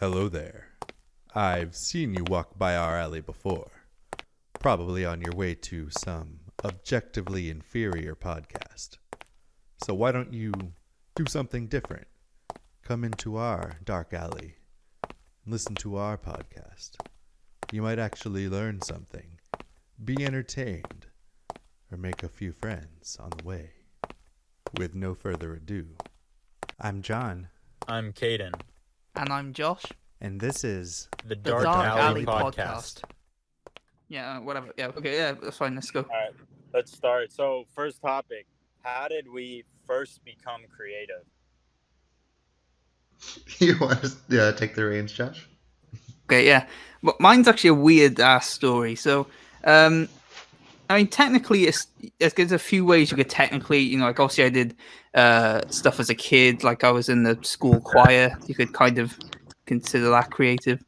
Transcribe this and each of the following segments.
Hello there. I've seen you walk by our alley before, probably on your way to some objectively inferior podcast. So why don't you do something different? Come into our dark alley and listen to our podcast. You might actually learn something, be entertained, or make a few friends on the way. With no further ado, I'm John. I'm Caden. And I'm Josh. And this is The The Dark, Dark Alley, Alley Podcast. Yeah, whatever. Yeah, okay, yeah, that's fine. Let's go. All right, let's start. So, first topic: how did we first become creative? You want to take the reins, Josh? Okay, yeah. But mine's actually a weird ass story. So, I mean, technically, there's a few ways you could technically, like obviously I did stuff as a kid. Like I was in the school choir. You could kind of consider that creative.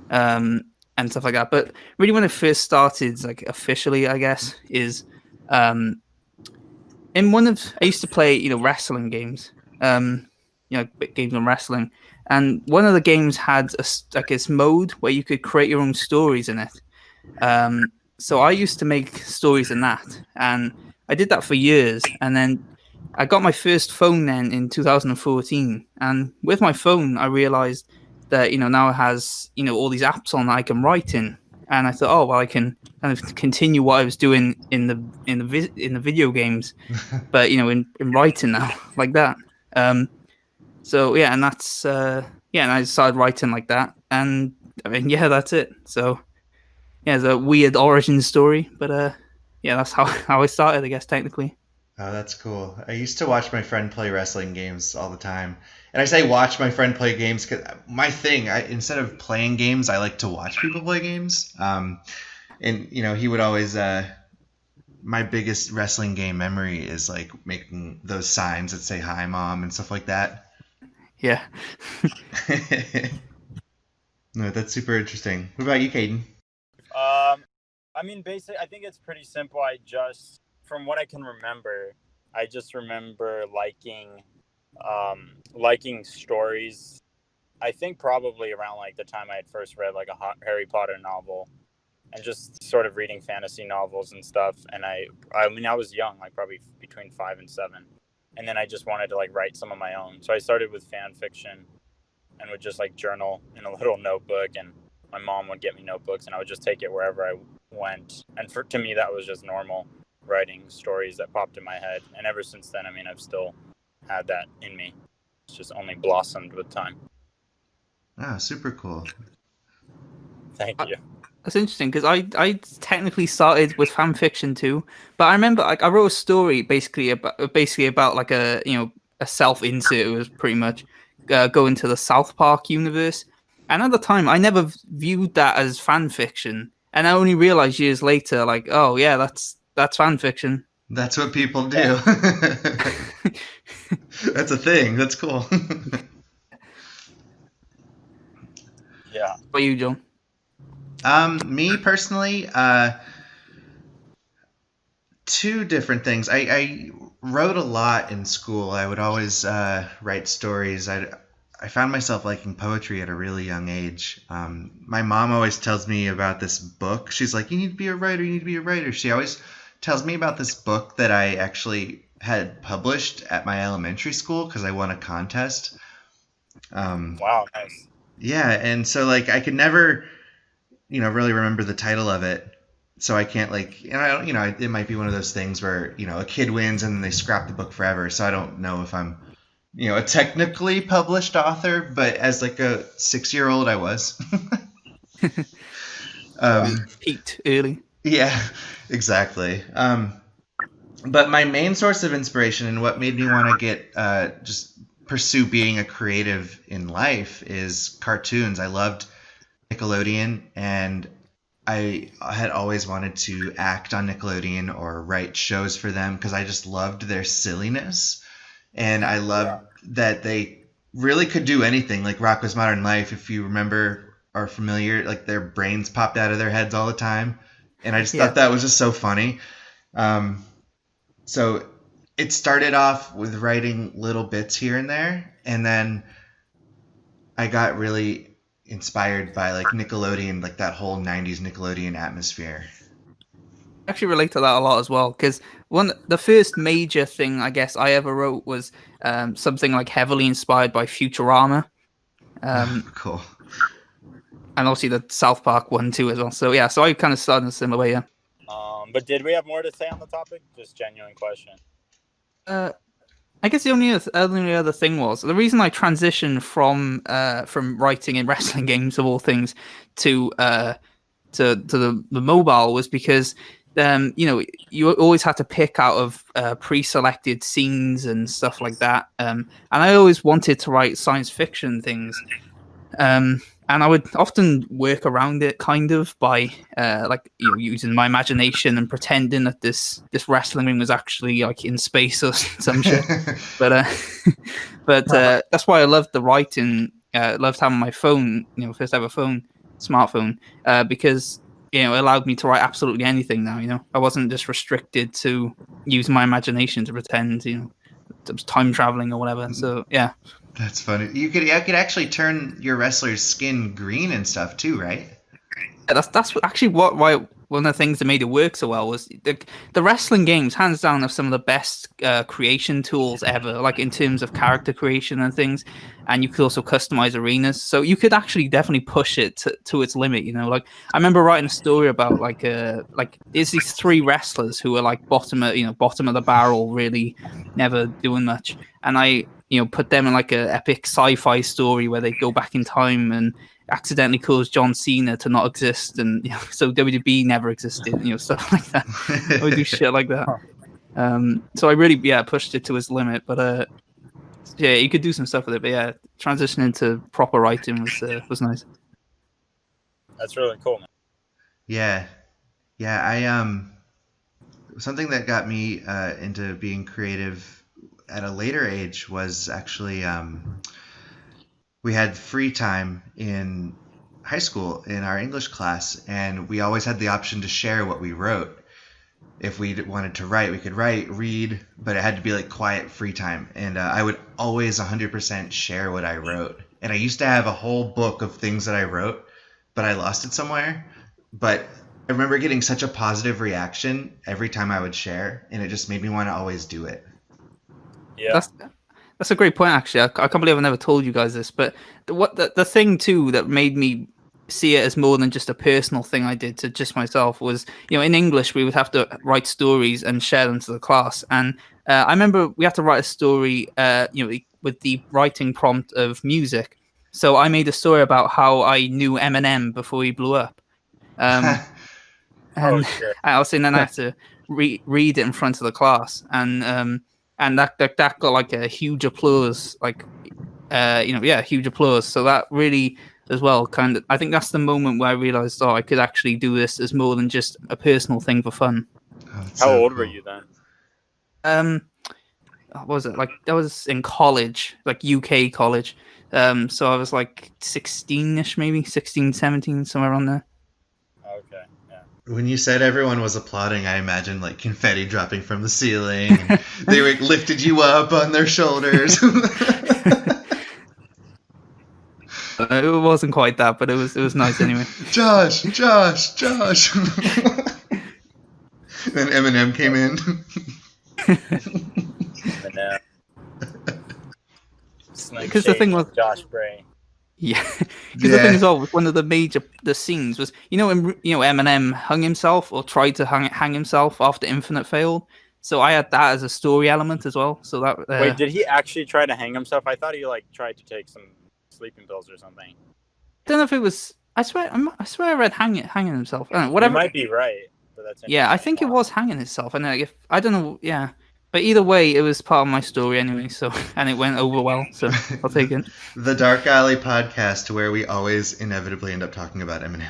And stuff like that. But really, when it first started, like officially, I guess, is in one of I used to play, wrestling games, games on wrestling, and one of the games had this mode where you could create your own stories in it. So I used to make stories in that, and I did that for years, and then I got my first phone then in 2014, and with my phone, I realized that now it has all these apps on that I can write in, and I thought, oh well, I can kind of continue what I was doing in the video games, but in writing now like that. So yeah, and that's and I started writing like that, and I mean that's it. So yeah, it's a weird origin story, but that's how I started, I guess, technically. Oh, that's cool. I used to watch my friend play wrestling games all the time. And I say watch my friend play games because my thing, instead of playing games, I like to watch people play games. And he would always, my biggest wrestling game memory is like making those signs that say "Hi, Mom" and stuff like that. Yeah. No, that's super interesting. What about you, Caden? I mean, basically, I think it's pretty simple. From what I can remember, I just remember liking stories. I think probably around like the time I had first read like a Harry Potter novel, and just sort of reading fantasy novels and stuff. And I mean, I was young, like probably between 5 and 7, and then I just wanted to like write some of my own. So I started with fan fiction, and would just like journal in a little notebook, and my mom would get me notebooks, and I would just take it wherever I went. And to me, that was just normal, writing stories that popped in my head. And ever since then, I mean, I've still had that in me. It's just only blossomed with time. Oh, super cool. Thank you. That's interesting because I technically started with fan fiction too, but I remember like I wrote a story basically about like a self insert. It was pretty much going to the South Park universe, and at the time I never viewed that as fan fiction, and I only realized years later, like, oh yeah, that's fan fiction. That's what people do. That's a thing. That's cool. Yeah. What about you, John? Me personally, two different things. I wrote a lot in school. I would always write stories. I found myself liking poetry at a really young age. My mom always tells me about this book. She's like, you need to be a writer. You need to be a writer. She always tells me about this book that I actually had published at my elementary school because I won a contest. Wow, nice. Yeah, and so like I could never, really remember the title of it. So I can't and I don't, it might be one of those things where, a kid wins and then they scrap the book forever. So I don't know if I'm, a technically published author, but as like a 6-year-old, I was. Peaked early. Yeah, exactly. But my main source of inspiration and what made me want to get just pursue being a creative in life is cartoons. I loved Nickelodeon, and I had always wanted to act on Nickelodeon or write shows for them because I just loved their silliness, and I loved that they really could do anything. Like Rocko's Modern Life, if you remember, are familiar, like their brains popped out of their heads all the time, and I just thought that was just so funny. So it started off with writing little bits here and there, and then I got really inspired by like Nickelodeon, like that whole '90s Nickelodeon atmosphere. I actually relate to that a lot as well because the first major thing I guess I ever wrote was something like heavily inspired by Futurama, Cool. and obviously the South Park one too as well. So yeah, so I kind of started in a similar way. Yeah. But did we have more to say on the topic? Just genuine question. I guess the only other thing was the reason I transitioned from writing in wrestling games of all things to the mobile was because you always had to pick out of pre-selected scenes and stuff like that, and I always wanted to write science fiction things, and I would often work around it kind of by using my imagination and pretending that this wrestling ring was actually like in space or some shit. But that's why I loved the writing. Loved having my phone, first ever smartphone, because it allowed me to write absolutely anything. Now, I wasn't just restricted to using my imagination to pretend, it was time traveling or whatever. So yeah. That's funny. You could actually turn your wrestler's skin green and stuff too, right? Yeah, that's actually why one of the things that made it work so well was the wrestling games, hands down, are some of the best creation tools ever, like in terms of character creation and things. And you could also customize arenas, so you could actually definitely push it to its limit. Like I remember writing a story about like there's these three wrestlers who are like bottom of the barrel, really never doing much, and I put them in like a epic sci-fi story where they go back in time and accidentally cause John Cena to not exist, and so WWE never existed, stuff like that. I would do shit like that. So I really pushed it to its limit, but yeah, you could do some stuff with it. But yeah, transitioning to proper writing was nice. That's really cool, man. Yeah, I something that got me into being creative at a later age was actually we had free time in high school in our English class, and we always had the option to share what we wrote. If we wanted to write, we could write, read, but it had to be like quiet free time. And I would always 100% share what I wrote. And I used to have a whole book of things that I wrote, but I lost it somewhere. But I remember getting such a positive reaction every time I would share, and it just made me want to always do it. Yeah. That's a great point, actually. I can't believe I never told you guys this, but the thing too that made me see it as more than just a personal thing I did to just myself was, in English we would have to write stories and share them to the class, and I remember we had to write a story, with the writing prompt of music. So I made a story about how I knew Eminem before he blew up, and I was saying then I had to read it in front of the class, and that got like a huge applause, huge applause. So that really, as well, kind of, I think that's the moment where I realized, I could actually do this as more than just a personal thing for fun. How old were you then? What was it like? That was in college, like UK college. So I was like 16ish, maybe 16, 17, somewhere around there. Okay, yeah. When you said everyone was applauding, I imagined like confetti dropping from the ceiling. And they like lifted you up on their shoulders. It wasn't quite that, but it was nice anyway. Josh. Then Eminem came in. Eminem. Because the thing was, Josh Bray. Yeah, because the thing as well, one of the scenes was, when Eminem hung himself or tried to hang himself after Infinite failed. So I had that as a story element as well. So that wait, did he actually try to hang himself? I thought he like tried to take some sleeping pills or something. I don't know if it was. I swear I read hanging himself. I don't know, whatever. You might be right, but that's yeah. I think it was hanging himself, and I don't know. Yeah. But either way, it was part of my story anyway, so, and it went over well, so I'll take it. The Dark Alley podcast, where we always inevitably end up talking about Eminem.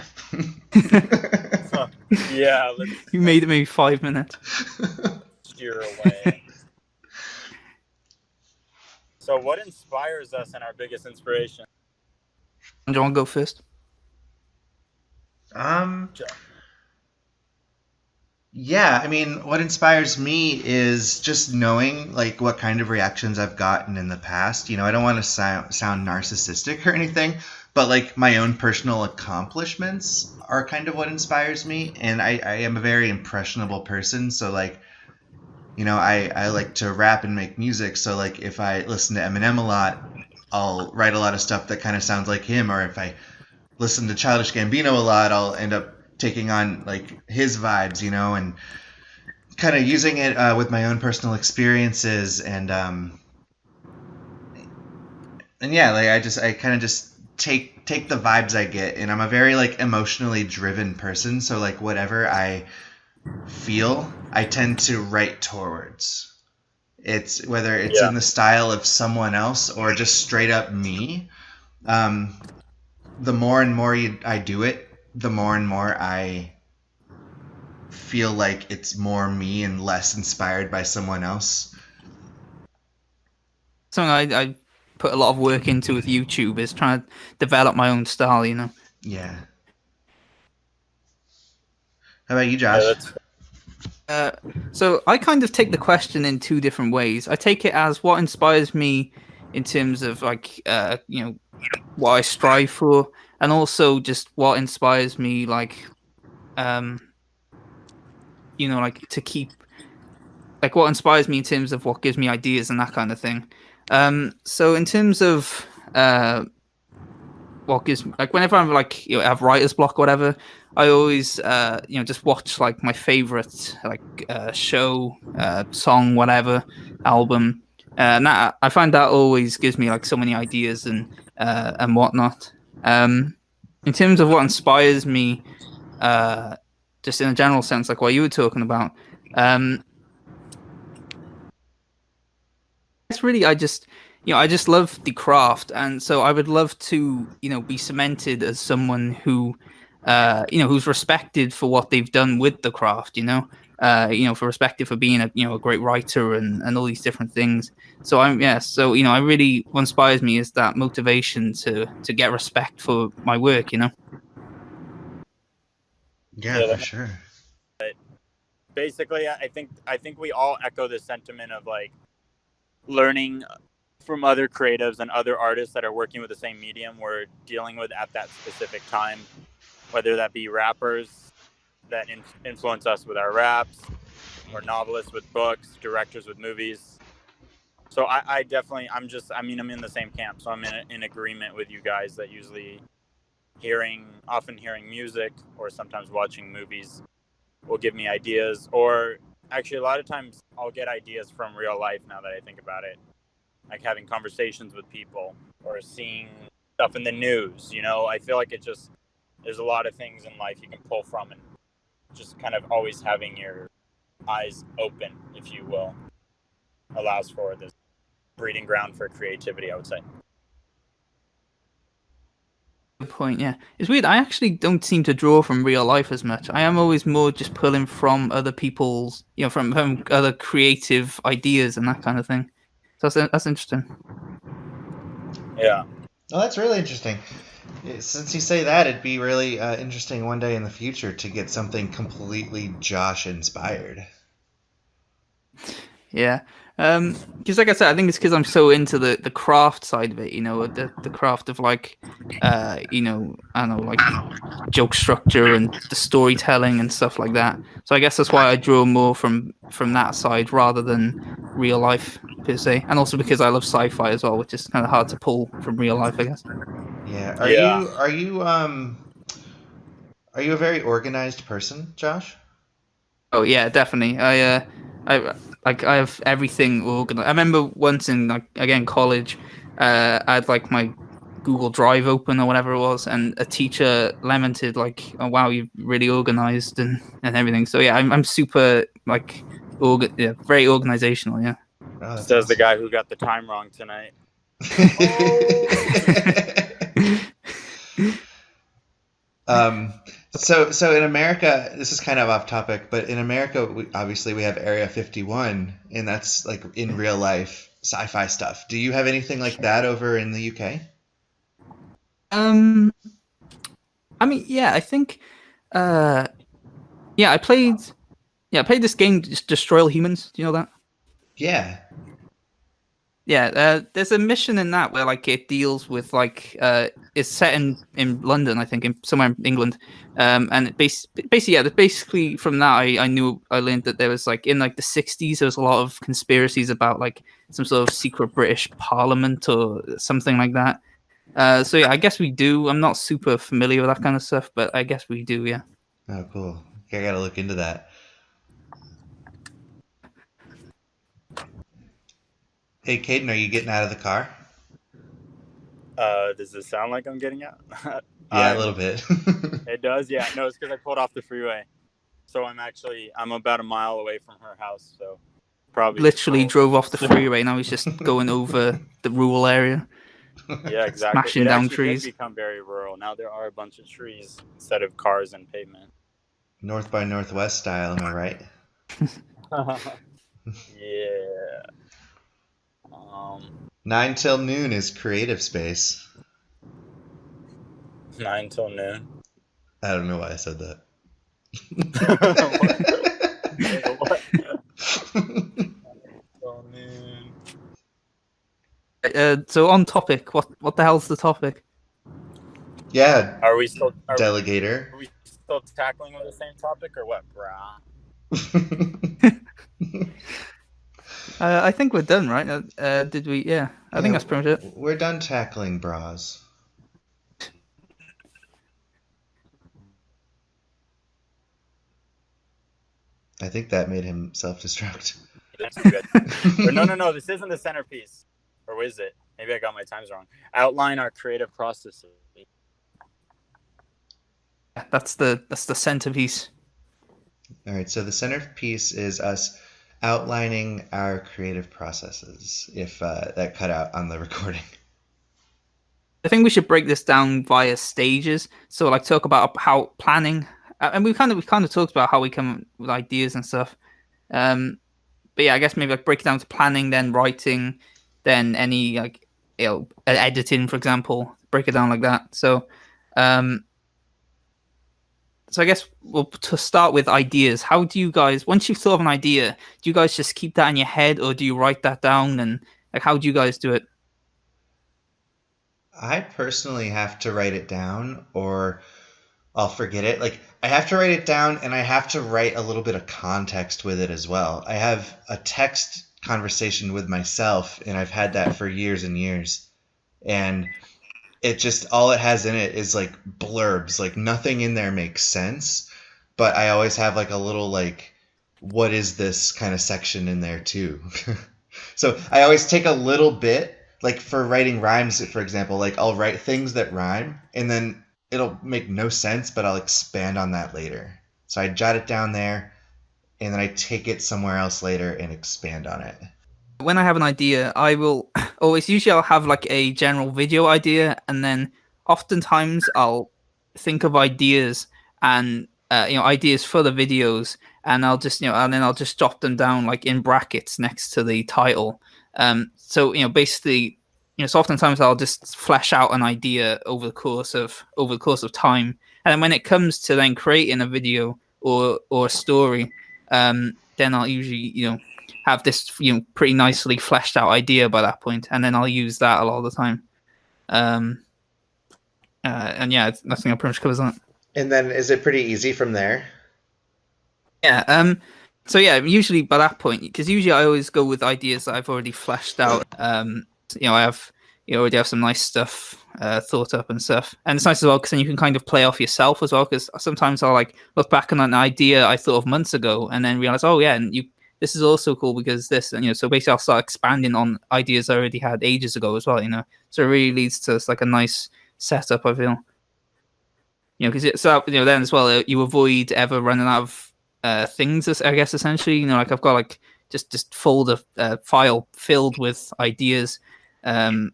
Yeah. You made it maybe 5 minutes. Steer away. So what inspires us and our biggest inspiration? Do you want to go first? Yeah, I mean, what inspires me is just knowing like what kind of reactions I've gotten in the past. I don't want to sound narcissistic or anything, but like my own personal accomplishments are kind of what inspires me. And I am a very impressionable person. So like, I like to rap and make music. So like if I listen to Eminem a lot, I'll write a lot of stuff that kind of sounds like him. Or if I listen to Childish Gambino a lot, I'll end up taking on like his vibes, and kind of using it with my own personal experiences and yeah, like I kind of just take the vibes I get, and I'm a very like emotionally driven person, so like whatever I feel I tend to write towards. It's whether it's Yeah. in the style of someone else or just straight up me. um, the more and more I do it, the more and more I feel like it's more me and less inspired by someone else. Something I put a lot of work into with YouTube is trying to develop my own style. Yeah. How about you, Yeah, Josh? that's So I kind of take the question in two different ways. I take it as what inspires me in terms of like what I strive for, and also just what inspires me um like to keep like what inspires me in terms of what gives me ideas and that kind of thing. So in terms of what gives like whenever I'm like have writer's block or whatever, I always just watch like my favorite like show, song, whatever album, and that I find that always gives me like so many ideas and whatnot. In terms of what inspires me, uh, just in a general sense, like what you were talking about, it's really I just love the craft, and so I would love to be cemented as someone who who's respected for what they've done with the craft. For respected for being a great writer and all these different things. So I really what inspires me is that motivation to get respect for my work. Yeah, yeah. for sure. Basically, I think we all echo the sentiment of like learning from other creatives and other artists that are working with the same medium we're dealing with at that specific time, whether that be rappers that influence us with our raps, or novelists with books, directors with movies. So I definitely, I'm in the same camp. So I'm in agreement with you guys that usually often hearing music or sometimes watching movies will give me ideas. Or actually, a lot of times I'll get ideas from real life now that I think about it, like having conversations with people or seeing stuff in the news. I feel like there's a lot of things in life you can pull from, and just kind of always having your eyes open, if you will, allows for this breeding ground for creativity, I would say. Good point. Yeah, it's weird. I actually don't seem to draw from real life as much. I am always more just pulling from other people's, from other creative ideas and that kind of thing. So that's interesting. Yeah. Oh, that's really interesting. Since you say that, it'd be really interesting one day in the future to get something completely Josh inspired. Yeah. Because like I said, I think it's because I'm so into the craft side of it. The craft of like, I don't know, like joke structure and the storytelling and stuff like that. So I guess that's why I draw more from that side rather than real life per se, and also because I love sci-fi as well, which is kind of hard to pull from real life, I guess. Yeah. Are Yeah. you are you are you a very organized person, Josh? Oh yeah, definitely. I have everything organized. I remember once in like again college, I had like my Google Drive open or whatever it was, and a teacher lamented like, "Oh wow, you're really organized and everything." So yeah, I'm super like very organizational. Yeah. Oh, that's Says the awesome. guy who got the time wrong tonight. Oh. um, so in America, this is kind of off topic, but in America, obviously we have Area 51, and that's like in real life sci-fi stuff. Do you have anything like that over in the UK? um, I mean, yeah, I think, yeah, I played. Yeah, I played this game, Destroy All Humans. Do you know that? Yeah. Yeah, there's a mission in that where like it deals with like it's set in London, I think, in somewhere in England, and basically yeah, basically from that I learned that there was like in like the 60s there was a lot of conspiracies about like some sort of secret British Parliament or something like that. So yeah, I guess we do. I'm not super familiar with that kind of stuff, but I guess we do. Yeah. Oh, cool. I gotta look into that. Hey, Caden, are you getting out of the car? Does it sound like I'm getting out? Yeah, a little bit. It does, yeah. No, it's because I pulled off the freeway, so I'm about a mile away from her house, so probably Literally drove off the freeway. Now he's just going over the rural area. Yeah, exactly. Smashing it down actually trees. did become very rural. Now there are a bunch of trees instead of cars and pavement. North by Northwest style, am I right? Yeah. 9 till noon is creative space. 9 till noon. I don't know why I said that. What? 9 till noon. So on topic, what the hell's the topic? Yeah, Are we still Delegator. Are we still tackling with the same topic or what, brah? I think we're done, right? Did we? Yeah, I think that's pretty much it. We're done tackling bras. I think that made him self-destruct. That's good. Or no, this isn't the centerpiece. Or is it? Maybe I got my times wrong. Outline our creative processes. That's the centerpiece. All right, so the centerpiece is us outlining our creative processes, if that cut out on the recording. I think we should break this down via stages. So like talk about how planning, and we kind of talked about how we come up with ideas and stuff. But yeah, I guess maybe like break it down to planning, then writing, then any like editing, for example. Break it down like that. So I guess to start with ideas. How do you guys, once you've thought of an idea, do you guys just keep that in your head, or do you write that down? And like, how do you guys do it? I personally have to write it down, or I'll forget it. Like, I have to write it down, and I have to write a little bit of context with it as well. I have a text conversation with myself, and I've had that for years and years. And it just, all it has in it is like blurbs. Like, nothing in there makes sense. But I always have like a little like, what is this kind of section in there too? So I always take a little bit, like for writing rhymes, for example, like I'll write things that rhyme, and then it'll make no sense, but I'll expand on that later. So I jot it down there, and then I take it somewhere else later and expand on it. When I have an idea, I will always, usually I'll have like a general video idea, and then oftentimes I'll think of ideas and ideas for the videos, and I'll just and then I'll just jot them down like in brackets next to the title. So basically, so oftentimes I'll just flesh out an idea over the course of time, and then when it comes to then creating a video or a story, then I'll usually have this pretty nicely fleshed out idea by that point, and then I'll use that a lot of the time. And yeah, I think that pretty much covers that. And then is it pretty easy from there? Yeah. So yeah, usually by that point, because usually I always go with ideas that I've already fleshed out. I have already have some nice stuff thought up and stuff, and it's nice as well because then you can kind of play off yourself as well. Because sometimes I'll like look back on an idea I thought of months ago, and then realize, oh yeah, and this is also cool because this, and so basically I'll start expanding on ideas I already had ages ago as well. So it really leads to like a nice setup, I feel. Because then as well, you avoid ever running out of things, I guess, essentially. Like I've got like just folder file filled with ideas and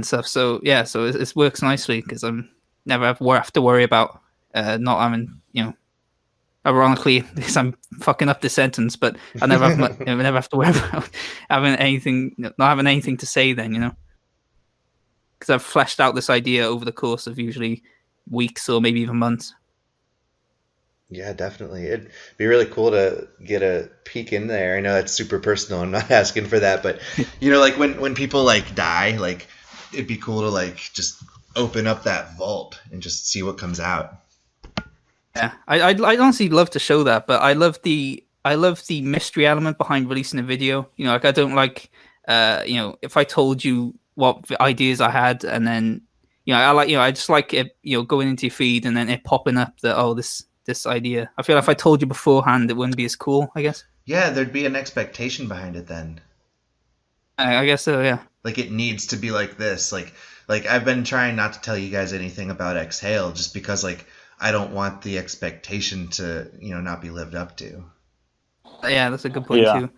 stuff. So yeah, so it works nicely because I'm never have to worry about not having ironically, because I'm fucking up the sentence, but I never have to worry about having anything, not having anything to say then, because I've fleshed out this idea over the course of usually weeks or maybe even months. Yeah, definitely. It'd be really cool to get a peek in there. I know that's super personal. I'm not asking for that, but like when people like die, like it'd be cool to like just open up that vault and just see what comes out. Yeah, I'd honestly love to show that, but I love the mystery element behind releasing a video. Like I don't like, if I told you what ideas I had, and then, I just like it, going into your feed and then it popping up that, oh, this idea. I feel like if I told you beforehand, it wouldn't be as cool, I guess. Yeah, there'd be an expectation behind it then. I guess so, yeah. Like it needs to be like this. Like I've been trying not to tell you guys anything about Exhale just because like I don't want the expectation to, not be lived up to. Yeah, that's a good point Yeah. too.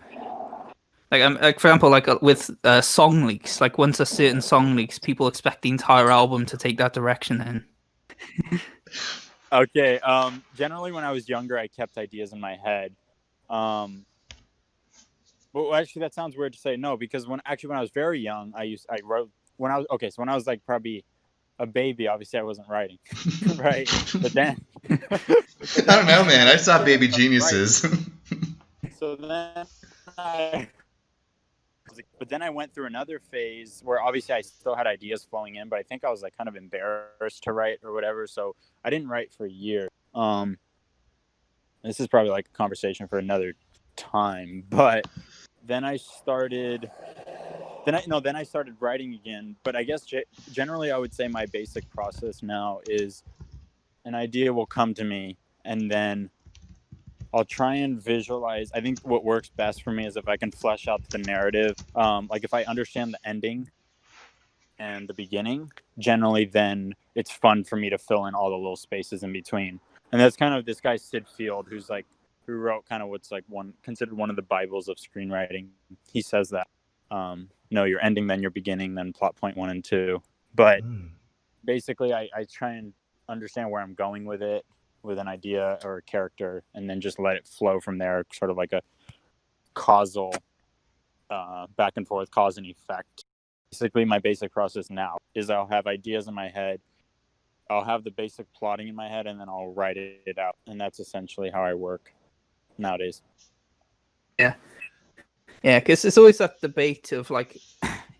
Like for example, like with song leaks, like once a certain song leaks, people expect the entire album to take that direction. Then, Okay. Generally, when I was younger, I kept ideas in my head. Well, actually, that sounds weird to say no, because when I was very young, I wrote when I was okay. So when I was like probably a baby, obviously I wasn't writing, right? But then I don't know, man. I saw Baby Geniuses. So then but then I went through another phase where obviously I still had ideas flowing in, but I think I was like kind of embarrassed to write or whatever. So I didn't write for years. This is probably like a conversation for another time, but then I started writing again. But I guess generally I would say my basic process now is an idea will come to me, and then I'll try and visualize. I think what works best for me is if I can flesh out the narrative. Like if I understand the ending and the beginning, generally then it's fun for me to fill in all the little spaces in between. And that's kind of this guy Sid Field, who wrote kind of what's like considered one of the Bibles of screenwriting. He says that know your ending, then your beginning, then plot point 1 and 2. But basically, I try and understand where I'm going with it, with an idea or a character, and then just let it flow from there, sort of like a causal back and forth, cause and effect. Basically, my basic process now is I'll have ideas in my head, I'll have the basic plotting in my head, and then I'll write it out. And that's essentially how I work nowadays. yeah, because it's always that debate of like,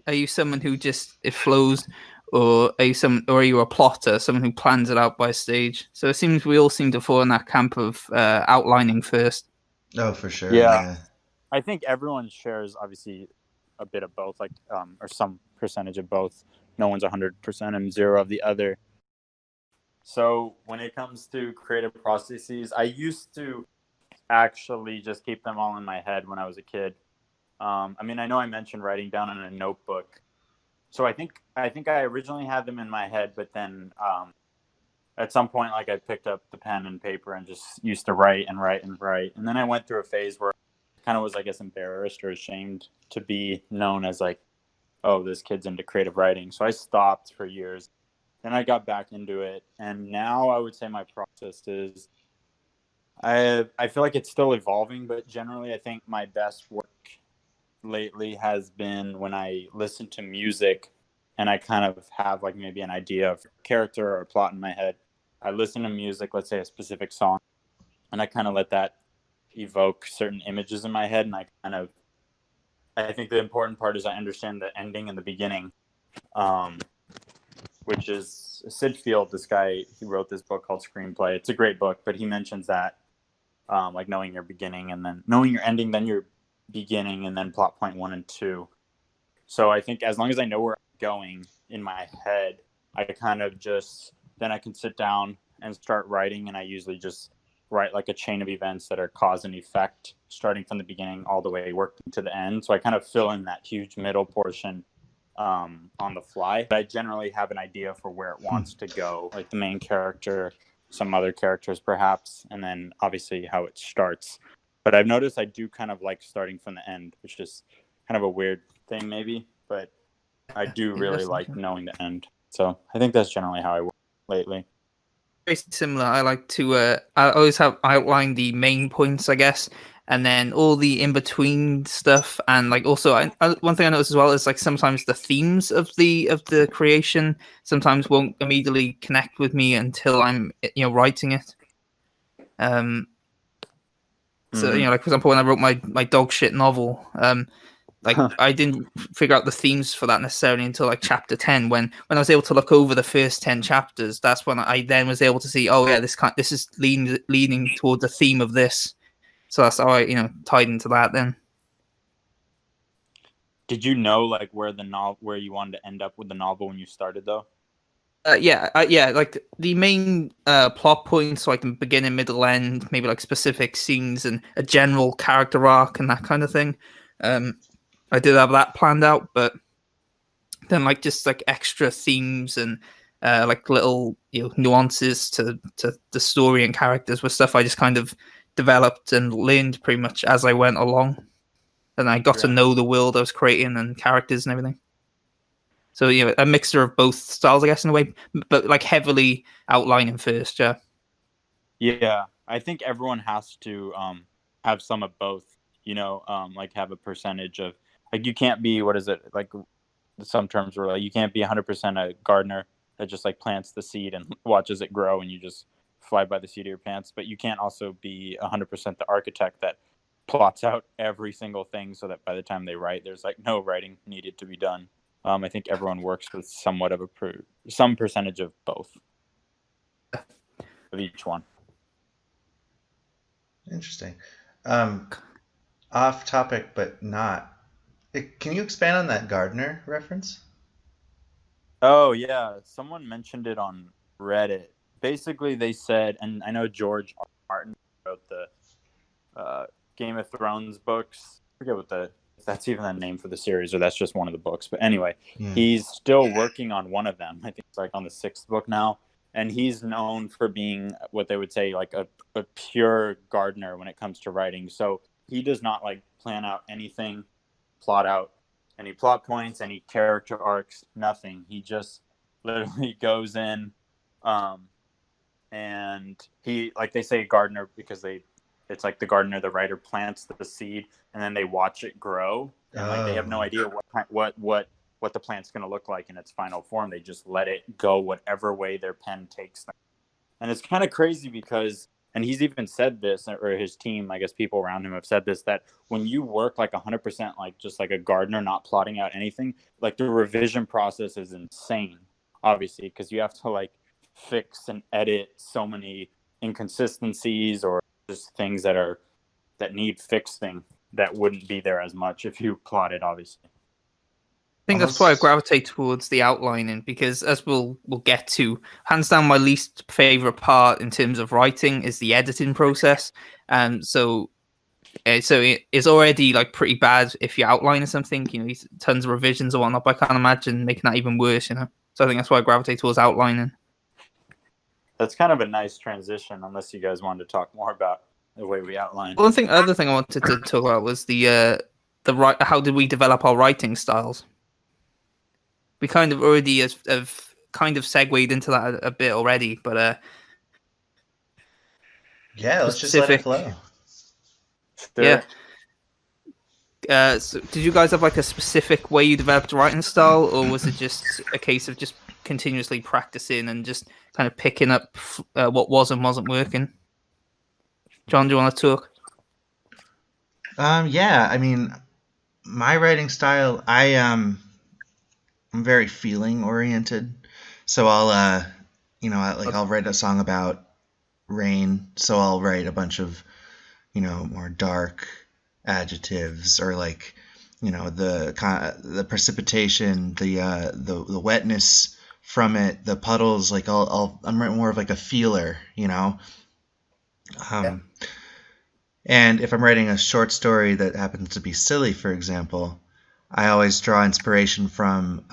are you someone who just it flows, or are you a plotter, someone who plans it out by stage? So it seems we all seem to fall in that camp of outlining first. Oh, for sure. Yeah. I think everyone shares obviously a bit of both, like or some percentage of both. No one's 100% and 0 of the other. So when it comes to creative processes, I used to actually just keep them all in my head when I was a kid. I mean, I know I mentioned writing down in a notebook. So I think I originally had them in my head, but then at some point, like I picked up the pen and paper and just used to write and write and write. And then I went through a phase where I kind of was, I guess, embarrassed or ashamed to be known as like, oh, this kid's into creative writing. So I stopped for years. Then I got back into it. And now I would say my process is, I feel like it's still evolving, but generally I think my best work lately has been when I listen to music and I kind of have like maybe an idea of a character or a plot in my head. I listen to music, let's say a specific song, and I kind of let that evoke certain images in my head. And I think the important part is I understand the ending and the beginning, which is Sid Field, this guy, he wrote this book called Screenplay. It's a great book, but he mentions that like knowing your beginning and then knowing your ending, then your beginning, and then plot point 1 and 2. So I think as long as I know where I'm going in my head, I kind of just, then I can sit down and start writing, and I usually just write like a chain of events that are cause and effect, starting from the beginning all the way working to the end. So I kind of fill in that huge middle portion on the fly. But I generally have an idea for where it wants to go, like the main character, some other characters perhaps, and then obviously how it starts. But I've noticed I do kind of like starting from the end, which is kind of a weird thing maybe, but I do really like knowing the end. So I think that's generally how I work lately. Very similar. I like to I always have outline the main points, I guess, and then all the in between stuff. And like also one thing I notice as well is like sometimes the themes of the creation sometimes won't immediately connect with me until I'm writing it. So like for example, when I wrote my dog shit novel, like I didn't figure out the themes for that necessarily until like chapter 10. When I was able to look over the first 10 chapters, that's when I then was able to see, oh yeah, this is leaning towards the theme of this. So that's how I tied into that then. Did you know like where you wanted to end up with the novel when you started though? Yeah, like the main plot points, like the beginning, middle, end, maybe like specific scenes and a general character arc and that kind of thing. I did have that planned out, but then like just like extra themes and like little nuances to the story and characters was stuff I just kind of developed and learned pretty much as I went along, and I got to know the world I was creating and characters and everything. So a mixture of both styles, I guess, in a way, but like heavily outlining first. Yeah, I think everyone has to have some of both. Like have a percentage of like you can't be like some terms were like you can't be 100% a gardener that just like plants the seed and watches it grow and you just fly by the seat of your pants, but you can't also be 100% the architect that plots out every single thing so that by the time they write there's like no writing needed to be done. I think everyone works with somewhat of some percentage of both of each one. Interesting. Off topic but not, can you expand on that gardener reference? Oh yeah, someone mentioned it on Reddit. Basically, they said, and I know George R. Martin wrote the Game of Thrones books. I forget if that's even the name for the series or that's just one of the books. But anyway, He's still working on one of them. I think it's like on the 6th book now. And he's known for being what they would say like a pure gardener when it comes to writing. So he does not like plan out anything, plot out any plot points, any character arcs, nothing. He just literally goes in, and he, like they say gardener because it's like the gardener, the writer plants the seed and then they watch it grow, and like they have no idea what the plant's going to look like in its final form. They just let it go whatever way their pen takes them. And it's kind of crazy because, and he's even said this, or his team, I guess people around him have said this, that when you work like 100% like just like a gardener, not plotting out anything, like the revision process is insane, obviously, because you have to like fix and edit so many inconsistencies or just things that need fixing that wouldn't be there as much if you plotted, obviously. I think that's why I gravitate towards the outlining, because as we'll get to, hands down my least favorite part in terms of writing is the editing process. So it is already like pretty bad if you're outlining something, tons of revisions or whatnot, but I can't imagine making that even worse, So I think that's why I gravitate towards outlining. That's kind of a nice transition, unless you guys wanted to talk more about the way we outline. Well, other thing I wanted to talk about was the how did we develop our writing styles? We kind of already have kind of segued into that a bit already, but yeah, let's just let it flow. Sure. Yeah. So did you guys have like a specific way you developed a writing style, or was it just a case of just continuously practicing and just kind of picking up what was and wasn't working? John, do you want to talk? Yeah, I mean, my writing style, I'm very feeling oriented, so I'll I'll write a song about rain, so I'll write a bunch of more dark adjectives, or like the precipitation, the wetness from it, the puddles. Like I'm writing more of like a feeler, And if I'm writing a short story that happens to be silly, for example, I always draw inspiration from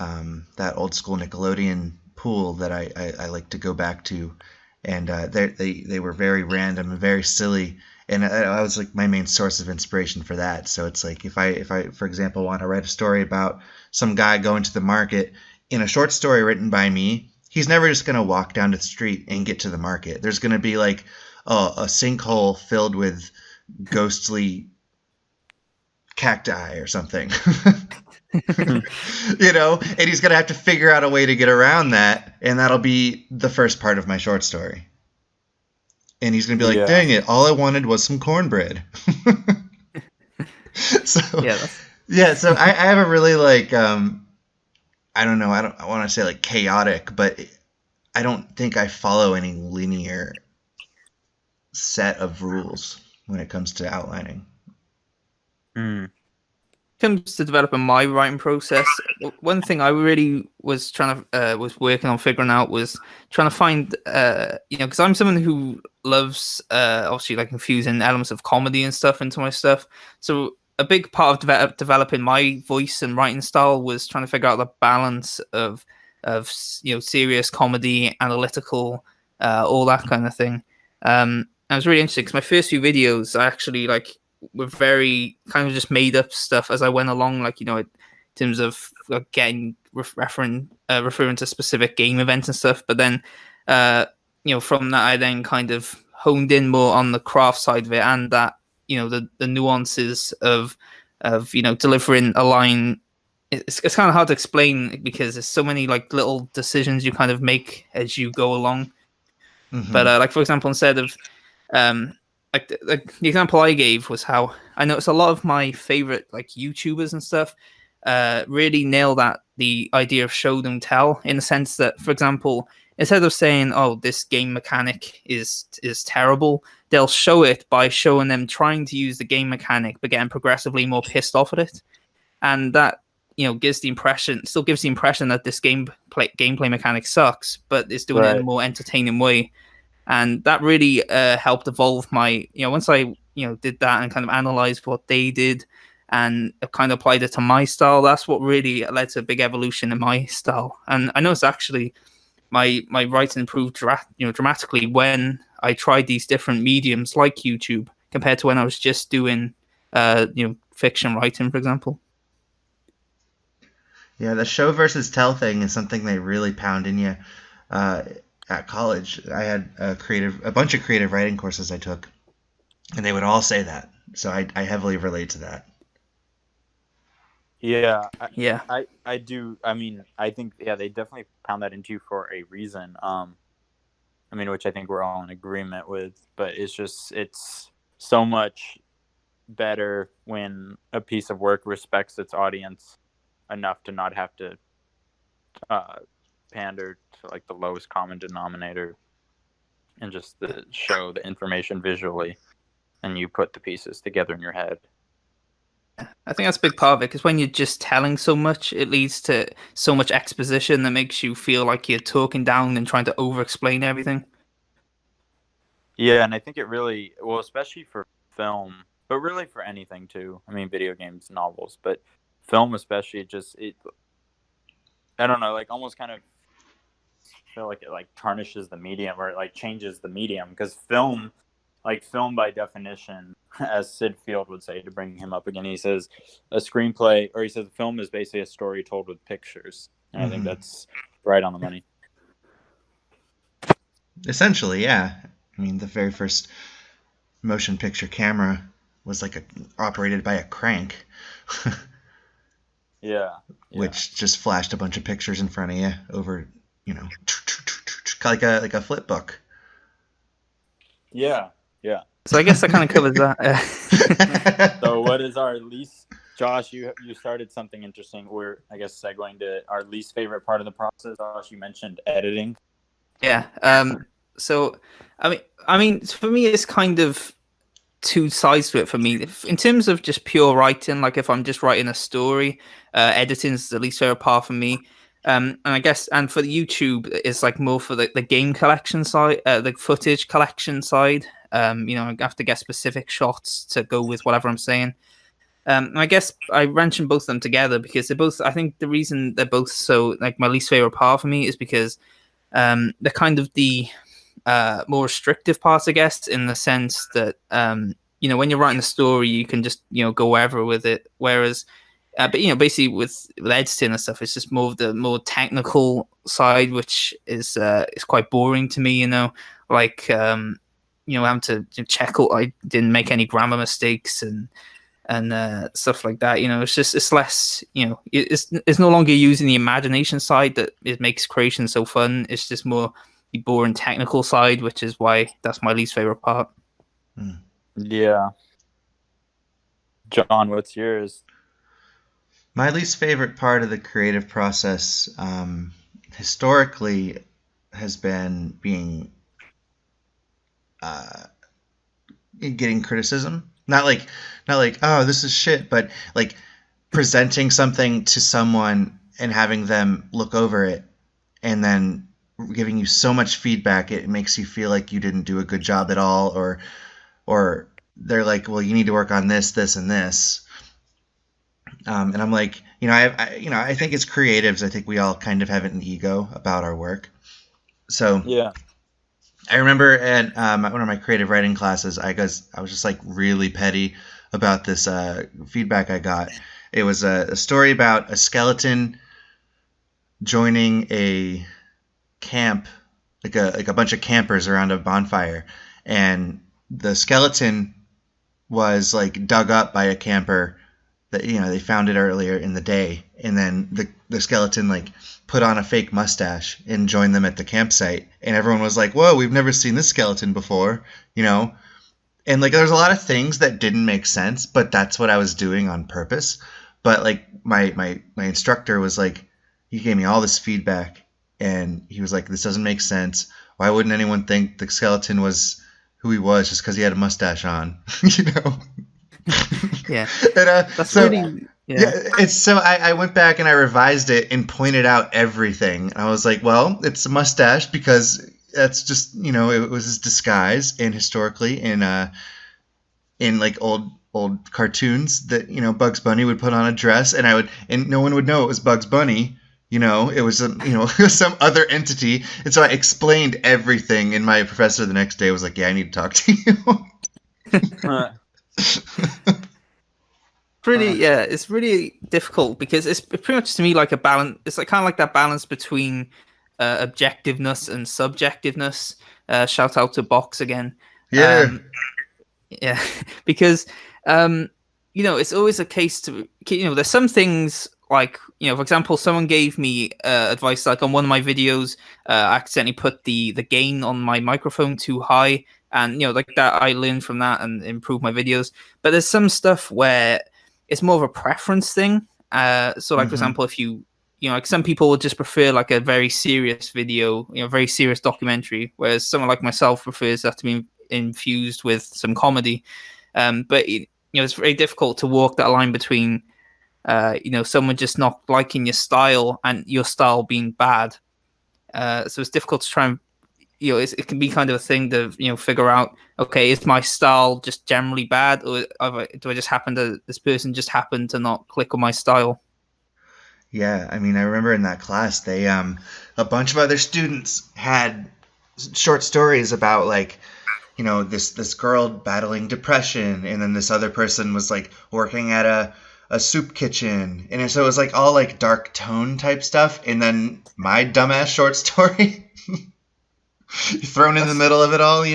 that old school Nickelodeon pool that I like to go back to, and they were very random and very silly, and I was like my main source of inspiration for that. So it's like if I for example want to write a story about some guy going to the market, in a short story written by me, he's never just going to walk down the street and get to the market. There's going to be like a sinkhole filled with ghostly cacti or something. And he's gonna have to figure out a way to get around that, and that'll be the first part of my short story. and he's gonna be like, Yeah. "Dang it! All I wanted was some cornbread." So so I have a really like I don't know, I want to say like chaotic, but I don't think I follow any linear set of rules when it comes to outlining. Comes to developing my writing process, one thing I really was was working on figuring out was trying to find because I'm someone who loves obviously like infusing elements of comedy and stuff into my stuff. So a big part of developing my voice and writing style was trying to figure out the balance of serious comedy, analytical, all that kind of thing. I was really interested because my first few videos I actually were very kind of just made up stuff as I went along, in terms of getting referring to specific game events and stuff. But then, from that, I then kind of honed in more on the craft side of it, and that the nuances of delivering a line. It's kind of hard to explain because there's so many like little decisions you kind of make as you go along. Mm-hmm. But for example, instead of the example I gave was how I noticed a lot of my favorite YouTubers and stuff really nail the idea of show don't tell, in the sense that, for example, instead of saying, "Oh, this game mechanic is terrible," they'll show it by showing them trying to use the game mechanic but getting progressively more pissed off at it, and that gives the impression that this gameplay mechanic sucks, but it's doing it in a more entertaining way. And that really helped evolve my, once I, did that and kind of analyzed what they did and kind of applied it to my style, that's what really led to a big evolution in my style. And I noticed actually my writing improved dramatically when I tried these different mediums like YouTube compared to when I was just doing, fiction writing, for example. Yeah, the show versus tell thing is something they really pound in you. At college, I had a bunch of creative writing courses I took, and they would all say that. So I heavily relate to that. Yeah. Yeah. I do. I mean, I think they definitely pound that into you for a reason. I mean, which I think we're all in agreement with. But it's so much better when a piece of work respects its audience enough to not have to pander to like the lowest common denominator and just show the information visually, and you put the pieces together in your head. I think that's a big part of it, because when you're just telling so much, it leads to so much exposition that makes you feel like you're talking down and trying to over-explain everything. Yeah, and I think it really, well, especially for film, but really for anything too. I mean, video games, novels, but film especially, I don't know, like almost kind of feel like it like tarnishes the medium, or it like changes the medium, because film by definition, as Sid Field would say, to bring him up again, he says a screenplay, or he says film is basically a story told with pictures, and I think that's right on the money. Essentially, yeah. I mean, the very first motion picture camera was operated by a crank. Yeah. Which just flashed a bunch of pictures in front of you over, like a flip book. Yeah. So I guess that kind of covers that. So what is our least? Josh, you started something interesting. We're, I guess, segueing to our least favorite part of the process. Josh, you mentioned editing. Yeah. So, I mean, for me, it's kind of two sides to it for me. In terms of just pure writing, like if I'm just writing a story, editing is the least favorite part for me. And I guess, and for the YouTube, it's like more for the game collection side, the footage collection side. I have to get specific shots to go with whatever I'm saying. I guess I mentioned both of them together because they're both, I think the reason they're both so like my least favorite part for me is because they're kind of the more restrictive parts, I guess, in the sense that when you're writing a story, you can just go wherever with it. Whereas, but basically with editing and stuff, it's just more of the more technical side, which is quite boring to me. Having to check out I didn't make any grammar mistakes and stuff like that. It's less. It's no longer using the imagination side that it makes creation so fun. It's just more the boring technical side, which is why that's my least favorite part. Yeah. John, what's yours? My least favorite part of the creative process, historically, has been being getting criticism. Not like oh this is shit, but like presenting something to someone and having them look over it and then giving you so much feedback it makes you feel like you didn't do a good job at all, or they're like, well, you need to work on this and this. And I'm like, I think as creatives, I think we all kind of have an ego about our work. So Yeah. I remember at one of my creative writing classes, I was just like really petty about this feedback I got. It was a story about a skeleton joining a camp, like a bunch of campers around a bonfire, and the skeleton was like dug up by a camper that they found it earlier in the day, and then the skeleton like put on a fake mustache and joined them at the campsite, and everyone was like, whoa, we've never seen this skeleton before, and like there's a lot of things that didn't make sense, but that's what I was doing on purpose. But like my instructor was like, he gave me all this feedback, and he was like, this doesn't make sense. Why wouldn't anyone think the skeleton was who he was just because he had a mustache on? Yeah. And, That's so, really it's so I went back and I revised it and pointed out everything. I was like, well, it's a mustache because that's just it was his disguise, and historically in like old cartoons that Bugs Bunny would put on a dress, and no one would know it was Bugs Bunny. It was some other entity, and so I explained everything. And my professor the next day was like, "Yeah, I need to talk to you." It's really difficult because it's pretty much to me like a balance. It's like kind of like that balance between objectiveness and subjectiveness. Shout out to Box again. Yeah. Yeah, because it's always a case to there's some things like for example, someone gave me advice like on one of my videos, I accidentally put the gain on my microphone too high, and like that I learned from that and improved my videos. But there's some stuff where it's more of a preference thing. So like for example, if like some people would just prefer like a very serious video, very serious documentary, whereas someone like myself prefers that to be infused with some comedy. But it's very difficult to walk that line between someone just not liking your style and your style being bad. So it's difficult to try and it can be kind of a thing to figure out, okay, is my style just generally bad, or do I just this person just happened to not click on my style? Yeah, I mean, I remember in that class, they a bunch of other students had short stories about like this girl battling depression, and then this other person was like working at a soup kitchen, and so it was like all like dark tone type stuff, and then my dumbass short story thrown in the middle of it all.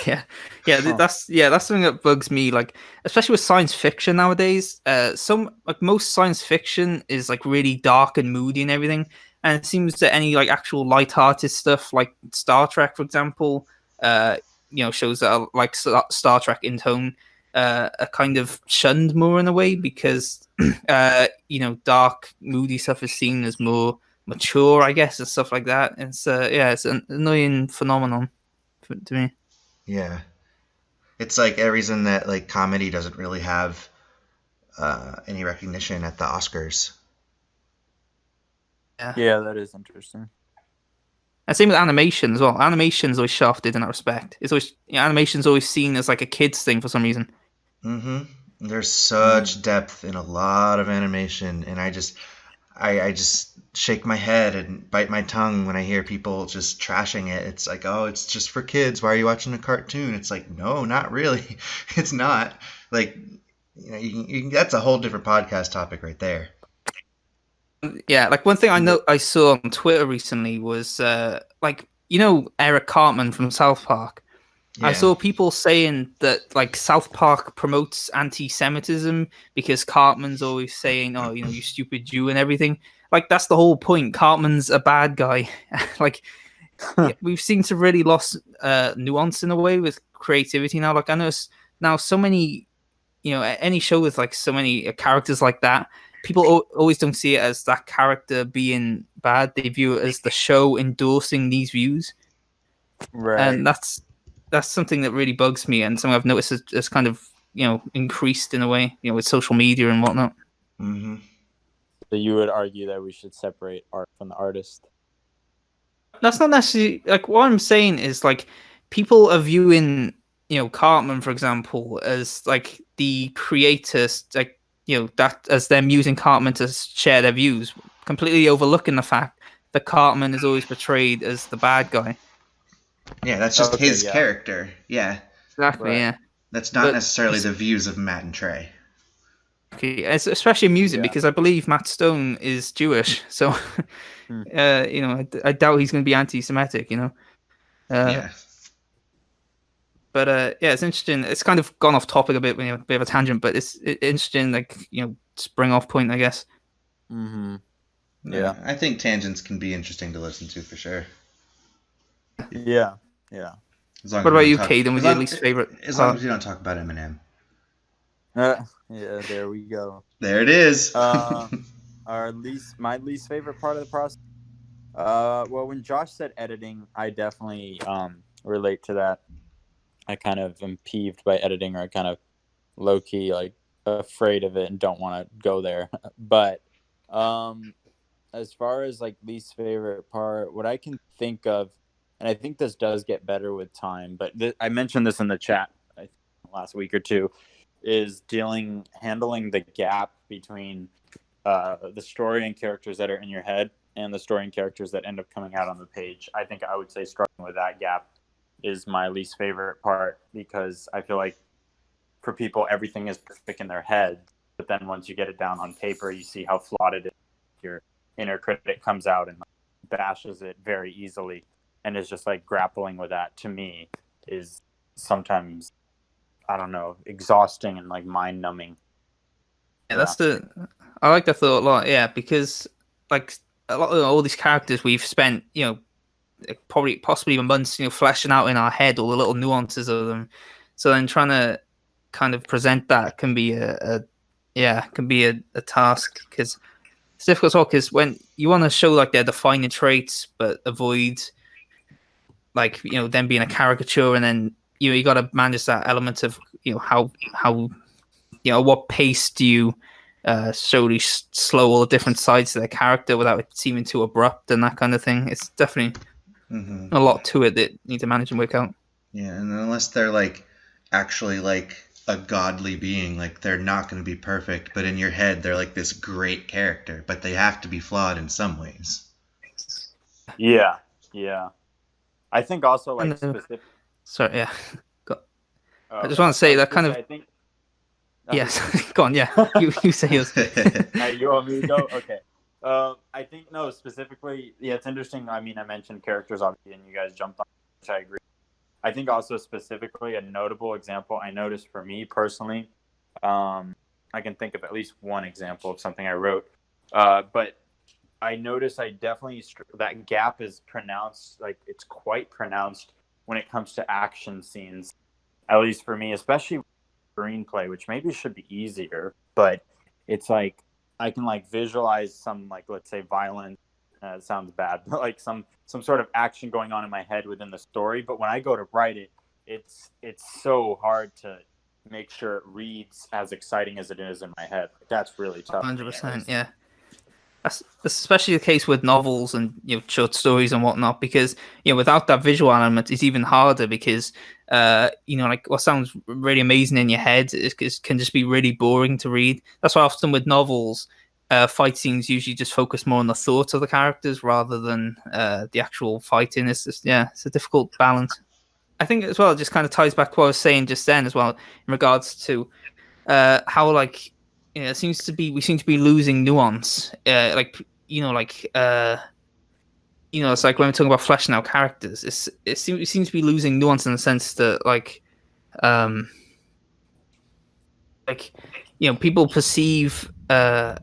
Yeah, that's something that bugs me, like especially with science fiction nowadays. Most science fiction is like really dark and moody and everything, and it seems that any like actual light-hearted stuff like Star Trek, for example, shows that are like Star Trek in tone are kind of shunned more in a way because dark moody stuff is seen as more mature, I guess, and stuff like that. It's an annoying phenomenon to me. Yeah, it's like a reason that like comedy doesn't really have any recognition at the Oscars. Yeah, that is interesting. And same with animation as well. Animation's always shafted in that respect. It's always animation's always seen as like a kid's thing for some reason. Mm-hmm. There's such depth in a lot of animation, and I just shake my head and bite my tongue when I hear people just trashing it. It's like, oh, it's just for kids. Why are you watching a cartoon? It's like, no, not really. It's not. Like, that's a whole different podcast topic right there. Yeah, like one thing I saw on Twitter recently was Eric Cartman from South Park. Yeah. I saw people saying that like South Park promotes anti-Semitism because Cartman's always saying, "Oh, you stupid Jew" and everything. Like that's the whole point. Cartman's a bad guy. Like we've seemed to really lost nuance in a way with creativity now. Like I notice now so many, any show with like so many characters like that, people always don't see it as that character being bad. They view it as the show endorsing these views, Right. and that's something that really bugs me, and something I've noticed has kind of increased in a way, with social media and whatnot. Mm-hmm. So you would argue that we should separate art from the artist? That's not necessarily like what I'm saying is like people are viewing Cartman, for example, as like the creators, like that as them using Cartman to share their views, completely overlooking the fact that Cartman is always portrayed as the bad guy. Yeah, that's just his character. Yeah, exactly. Right. Yeah, that's not necessarily the views of Matt and Trey. Okay, especially music, because I believe Matt Stone is Jewish, so I doubt he's going to be anti-Semitic. Yeah. But it's interesting. It's kind of gone off topic a bit, a bit of a tangent, but it's interesting, like spring off point, I guess. Mm-hmm. Yeah, I think tangents can be interesting to listen to for sure. Yeah. What about you, Caden? Was your least favorite? As long as we don't talk about Eminem. Yeah, there we go. There it is. My least favorite part of the process. Well, when Josh said editing, I definitely relate to that. I kind of am peeved by editing, or I kind of low key like afraid of it and don't want to go there. But as far as like least favorite part, what I can think of, and I think this does get better with time, but I mentioned this in the chat I think last week or two, is handling the gap between the story and characters that are in your head and the story and characters that end up coming out on the page. I think I would say struggling with that gap is my least favorite part, because I feel like for people, everything is perfect in their head, but then once you get it down on paper, you see how flawed it is. Your inner critic comes out and bashes it very easily, and is just like grappling with that, to me, is sometimes, I don't know, exhausting and like mind numbing. Yeah, I like that thought a lot. Yeah, because like a lot of all these characters we've spent, possibly even months, fleshing out in our head all the little nuances of them. So then trying to kind of present that can be a task, because it's difficult to talk. Because when you want to show like their defining traits, but avoid like them being a caricature, and then you got to manage that element of how what pace do you slowly slow all the different sides of their character without it seeming too abrupt and that kind of thing. It's definitely a lot to it that you need to manage and work out. Yeah, and unless they're like actually like a godly being, like they're not going to be perfect, but in your head they're like this great character, but they have to be flawed in some ways. Yeah. I think also like specific. Sorry, yeah. I just want to say that kind of. I think. Yes, go on. Yeah, you say yours. You want me to go? Okay. I think no, specifically, yeah, it's interesting. I mean, I mentioned characters obviously, and you guys jumped on, which I agree. I think also specifically a notable example I noticed for me personally. I can think of at least one example of something I wrote, but I noticed I definitely that gap is pronounced. Like it's quite pronounced when it comes to action scenes, at least for me, especially screenplay, which maybe should be easier, but it's like I can like visualize some like, let's say, violence. It sounds bad, but like some sort of action going on in my head within the story. But when I go to write it, it's so hard to make sure it reads as exciting as it is in my head. That's really tough. 100%, yeah. That's especially the case with novels and short stories and whatnot, because without that visual element, it's even harder, because like what sounds really amazing in your head can just be really boring to read. That's why often with novels, fight scenes usually just focus more on the thoughts of the characters rather than the actual fighting. It's just it's a difficult balance. I think as well, it just kind of ties back to what I was saying just then as well, in regards to how like we seem to be losing nuance. It's like when we're talking about fleshing out characters, it seems to be losing nuance in the sense that people perceive a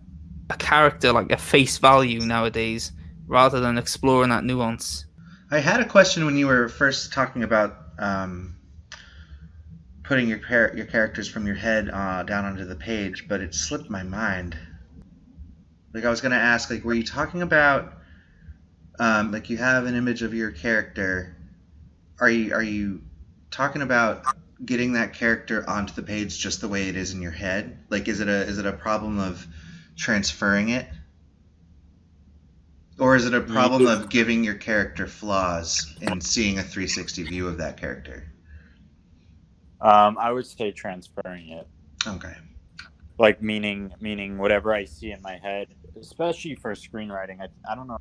character like a face value nowadays rather than exploring that nuance. I had a question when you were first talking about putting your characters from your head down onto the page, but it slipped my mind. Like I was gonna ask, like, were you talking about like you have an image of your character? Are you talking about getting that character onto the page just the way it is in your head? Like, is it a problem of transferring it, or is it a problem of giving your character flaws and seeing a 360 view of that character? I would say transferring it. Okay. Like meaning whatever I see in my head, especially for screenwriting. I don't know.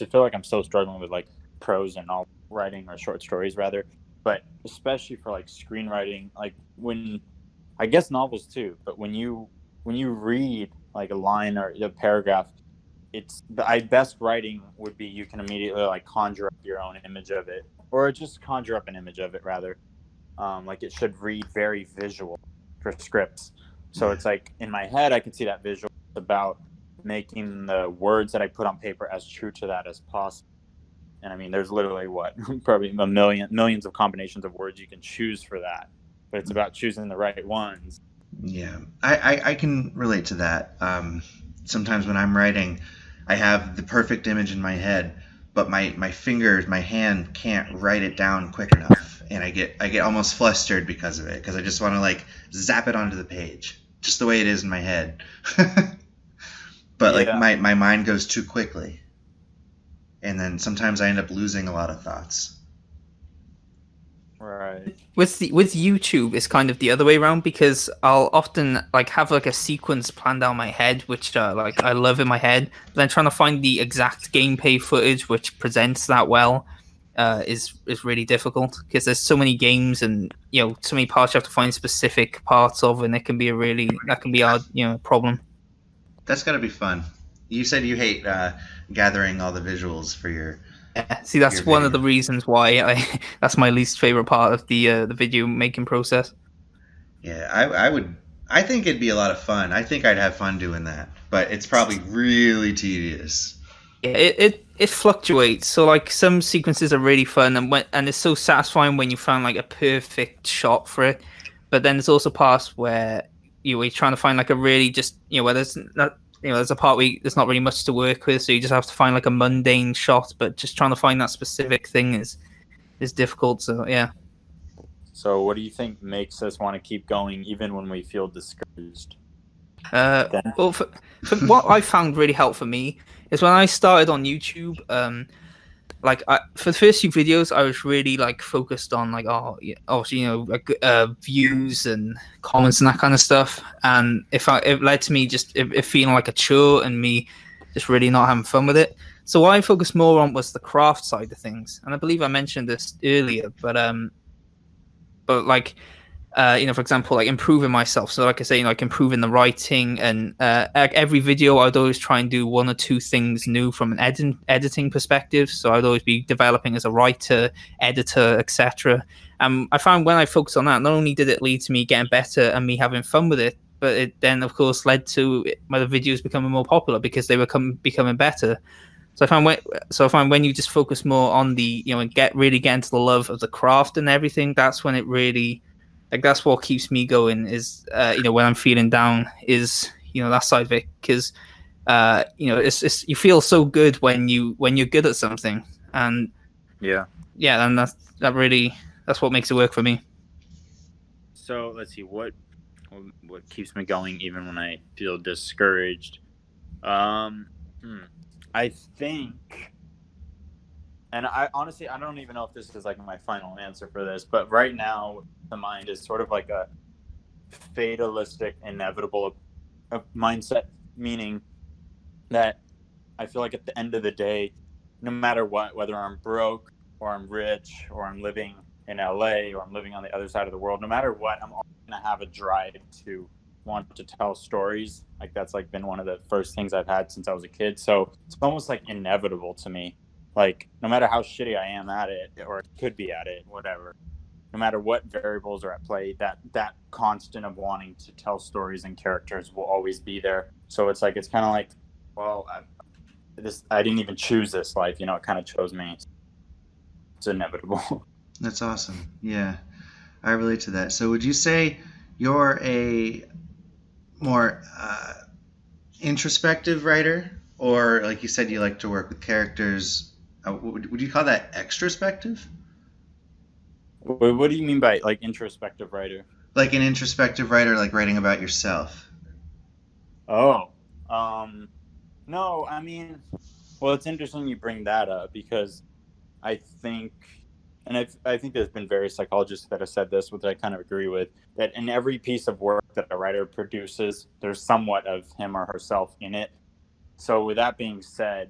I feel like I'm still struggling with like prose and all writing or short stories rather, but especially for like screenwriting, like when I guess novels too, but when you read like a line or a paragraph, it's the best writing would be you can immediately like conjure up your own image of it, or just conjure up an image of it rather. Like it should read very visual for scripts. So it's like in my head, I can see that visual. It's about making the words that I put on paper as true to that as possible. And I mean, there's literally probably millions of combinations of words you can choose for that. But it's about choosing the right ones. Yeah, I can relate to that. Sometimes when I'm writing, I have the perfect image in my head, but my hand can't write it down quick enough, and I get almost flustered because of it, because I just want to like zap it onto the page, just the way it is in my head. But like my mind goes too quickly, and then sometimes I end up losing a lot of thoughts. Right. With YouTube, it's kind of the other way around, because I'll often like have like a sequence planned out in my head, which like I love in my head. But then trying to find the exact gameplay footage which presents that well is really difficult, because there's so many games and so many parts you have to find specific parts of, and it can be that can be a problem. That's gotta be fun. You said you hate gathering all the visuals for your. Yeah, see, that's one of the reasons why that's my least favorite part of the video making process. Yeah, I think it'd be a lot of fun. I think I'd have fun doing that, but it's probably really tedious. Yeah, it fluctuates. So like some sequences are really fun, and it's so satisfying when you find like a perfect shot for it. But then there's also parts where you're trying to find like a really just where there's not. There's a part where there's not really much to work with, so you just have to find like a mundane shot. But just trying to find that specific thing is difficult. So yeah. So what do you think makes us want to keep going even when we feel discouraged? Well, for what I found really helped for me is when I started on YouTube. For the first few videos, I was really like focused on like views and comments and that kind of stuff, and it led to me just it feeling like a chore and me just really not having fun with it. So what I focused more on was the craft side of things, and I believe I mentioned this earlier, but like for example, like improving myself. So like I say, like improving the writing, and like every video I'd always try and do one or two things new from an editing perspective. So I'd always be developing as a writer, editor, etc. I found when I focused on that, not only did it lead to me getting better and me having fun with it, but it then of course led to my videos becoming more popular because they were becoming better. So I find when you just focus more on the and get into the love of the craft and everything, that's when it really, like, that's what keeps me going, is when I'm feeling down, is that side of it, because it's you feel so good when you're good at something, and and that's what makes it work for me. So let's see, what keeps me going even when I feel discouraged. I think, and I honestly, I don't even know if this is like my final answer for this, but right now the mind is sort of like a fatalistic, inevitable mindset, meaning that I feel like at the end of the day, no matter what, whether I'm broke or I'm rich or I'm living in LA or I'm living on the other side of the world, no matter what, I'm always going to have a drive to want to tell stories. Like that's like been one of the first things I've had since I was a kid. So it's almost like inevitable to me. Like no matter how shitty I am at it, or could be at it, whatever, no matter what variables are at play, that constant of wanting to tell stories and characters will always be there. So it's kind of like, well, I didn't even choose this life, it kind of chose me. inevitable. That's awesome. Yeah, I relate to that. So would you say you're a more introspective writer, or like you said, you like to work with characters? Would you call that extrospective? What do you mean by like introspective writer? Like an introspective writer, like writing about yourself. Oh, no, I mean, well, it's interesting you bring that up because I think, and I think there's been various psychologists that have said this, which I kind of agree with, that in every piece of work that a writer produces, there's somewhat of him or herself in it. So with that being said,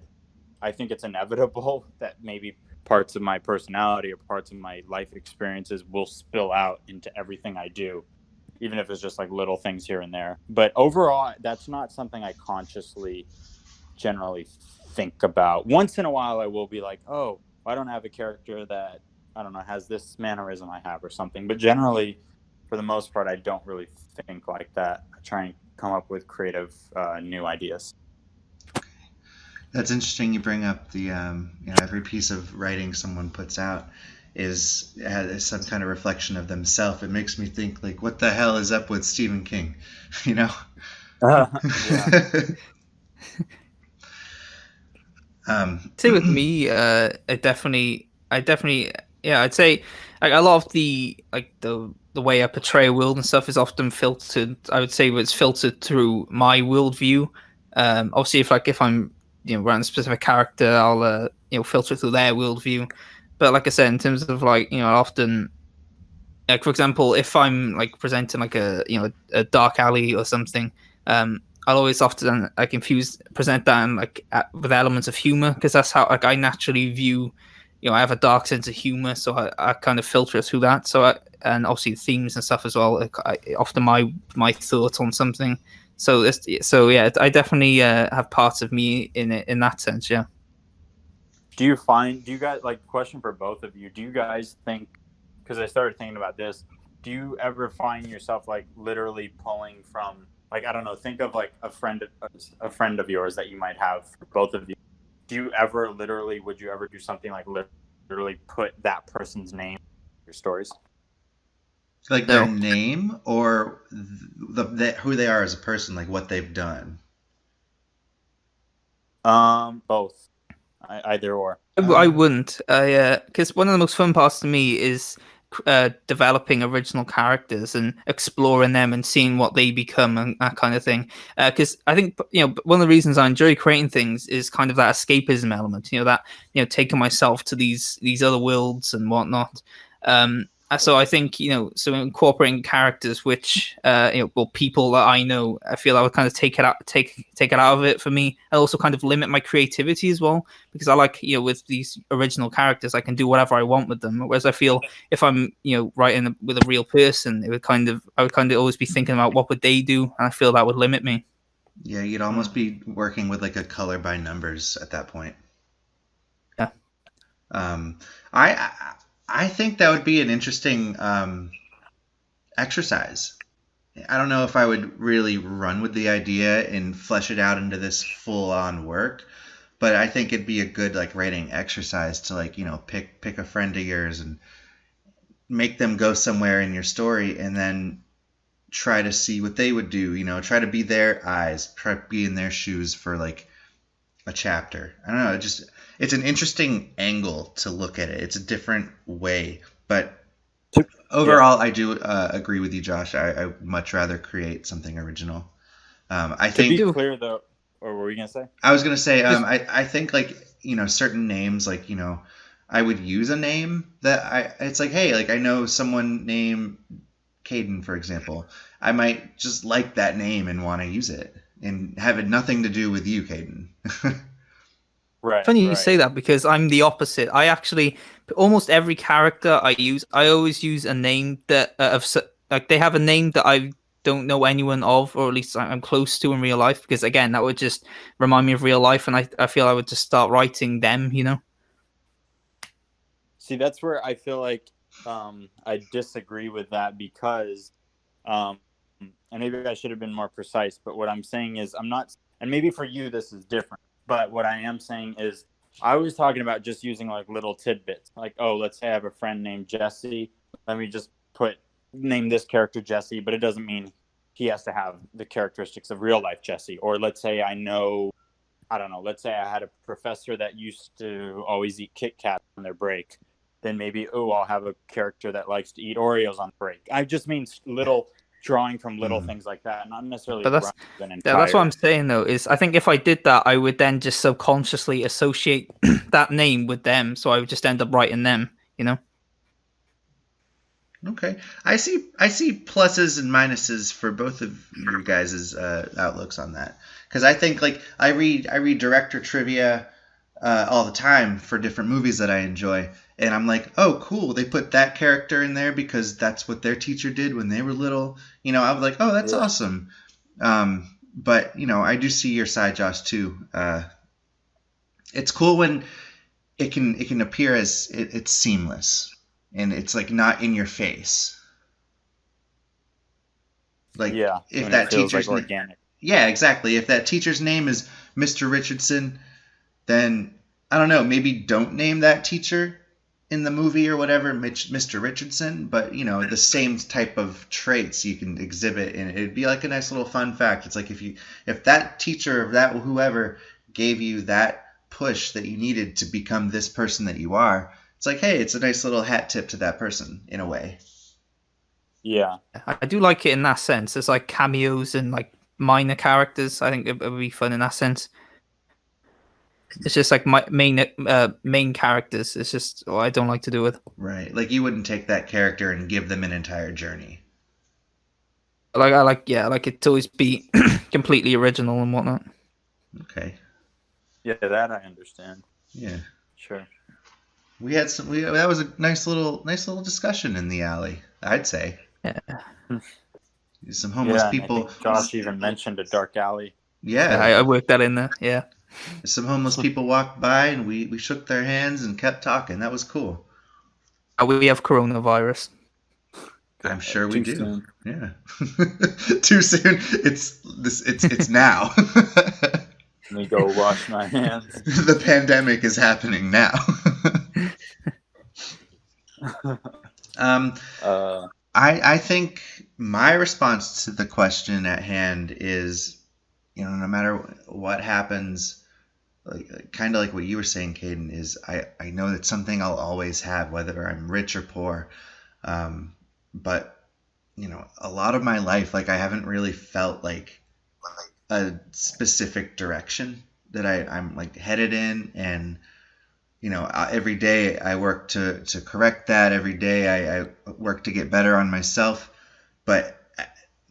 I think it's inevitable that maybe parts of my personality or parts of my life experiences will spill out into everything I do, even if it's just like little things here and there. But overall, that's not something I consciously generally think about. Once in a while, I will be like, oh, I don't have a character that, I don't know, has this mannerism I have or something. But generally, for the most part, I don't really think like that. I try and come up with creative new ideas. That's interesting. You bring up the every piece of writing someone puts out has some kind of reflection of themselves. It makes me think like, what the hell is up with Stephen King? You know. Yeah. Say with me, I definitely, yeah, I'd say like a lot of the way I portray a world and stuff is often filtered. I would say it's filtered through my worldview. Obviously, if I'm running a specific character, I'll filter it through their worldview. But like I said, in terms of like often, like for example, if I'm like presenting like a dark alley or something, I'll always often like present that in, like with elements of humor, because that's how like I naturally view. I have a dark sense of humor, so I kind of filter it through that. And obviously themes and stuff as well. Like often my thoughts on something. So yeah, I definitely have parts of me in it in that sense. Yeah. Do you guys, like, question for both of you, do you guys think, because I started thinking about this, do you ever find yourself like literally pulling from, like, I don't know, think of like a friend of yours that you might have, for both of you. Do you ever literally, would you ever do something like literally put that person's name in your stories? Like their No. name or who they are as a person, like what they've done. Both. Either or. I wouldn't. Because one of the most fun parts to me is developing original characters and exploring them and seeing what they become and that kind of thing. Because I think one of the reasons I enjoy creating things is kind of that escapism element. That taking myself to these other worlds and whatnot. So I think so incorporating characters which well, people that I know, I feel I would kind of take it out of it for me. I also kind of limit my creativity as well, because I like with these original characters I can do whatever I want with them. Whereas I feel if I'm writing with a real person, I would kind of always be thinking about what would they do, and I feel that would limit me. Yeah, you'd almost be working with like a color by numbers at that point. Yeah. I think that would be an interesting exercise. I don't know if I would really run with the idea and flesh it out into this full-on work, but I think it'd be a good like writing exercise to like pick a friend of yours and make them go somewhere in your story, and then try to see what they would do. Try to be their eyes, try to be in their shoes for like a chapter. I don't know. It's an interesting angle to look at it. It's a different way, but overall, I do agree with you, Josh. I much rather create something original. I think. To be clear, though, or what were you gonna say? I was gonna say. I think like certain names, like I would use a name that It's like, hey, like I know someone named Caden, for example. I might just like that name and want to use it, and have it nothing to do with you, Caden. Right. Funny you say that, because I'm the opposite. I actually almost every character I use, I always use a name that like they have a name that I don't know anyone of, or at least I'm close to in real life, because again that would just remind me of real life, and I feel I would just start writing them. See, that's where I feel like I disagree with that, because and maybe I should have been more precise, but what I'm saying is I'm not, and maybe for you this is different, but what I am saying is I was talking about just using like little tidbits. Like, oh, let's say I have a friend named Jesse. Let me just name this character Jesse, but it doesn't mean he has to have the characteristics of real life Jesse. Or let's say I don't know, let's say I had a professor that used to always eat Kit Kats on their break. Then maybe, I'll have a character that likes to eat Oreos on break. I just mean little drawing from little things like that, not necessarily But that's an that's what entire. I'm saying though. Is I think if I did that, I would then just subconsciously associate that name with them, so I would just end up writing them. You know. Okay, I see pluses and minuses for both of your guys' outlooks on that, because I think like I read director trivia all the time for different movies that I enjoy, and I'm like, oh cool, they put that character in there because that's what their teacher did when they were little. You know, I was like, oh, that's awesome. But you know, I do see your side, Josh, too. It's cool when it can appear as it's seamless and it's like not in your face. Like if that teacher's like organic. Yeah, exactly. If that teacher's name is Mr. Richardson, then I don't know, maybe don't name that teacher in the movie or whatever, Mr. Richardson, but you know, the same type of traits you can exhibit, and it'd be like a nice little fun fact. It's like if that teacher of that whoever gave you that push that you needed to become this person that you are, it's like, hey, it's a nice little hat tip to that person in a way. Yeah, I do like it in that sense. There's like cameos and like minor characters. I think it would be fun in that sense. It's just like my main characters. It's just what I don't like to do with. Right. Like you wouldn't take that character and give them an entire journey. I like it to always be completely original and whatnot. Okay. Yeah, that I understand. Yeah. Sure. We had that was a nice little discussion in the alley, I'd say. Yeah. Some homeless people. I think Josh even mentioned a dark alley. Yeah. I worked that in there. Yeah. Some homeless people walked by and we shook their hands and kept talking. That was cool. We have coronavirus. I'm sure we do. Soon. Yeah. Too soon. It's now. Let me go wash my hands. The pandemic is happening now. I think my response to the question at hand is, you know, no matter what happens, like kind of like what you were saying, Caden, is I know that's something I'll always have, whether I'm rich or poor. But you know, a lot of my life, like I haven't really felt like a specific direction that I'm like headed in, and you know, every day I work to correct that. Every day I work to get better on myself. But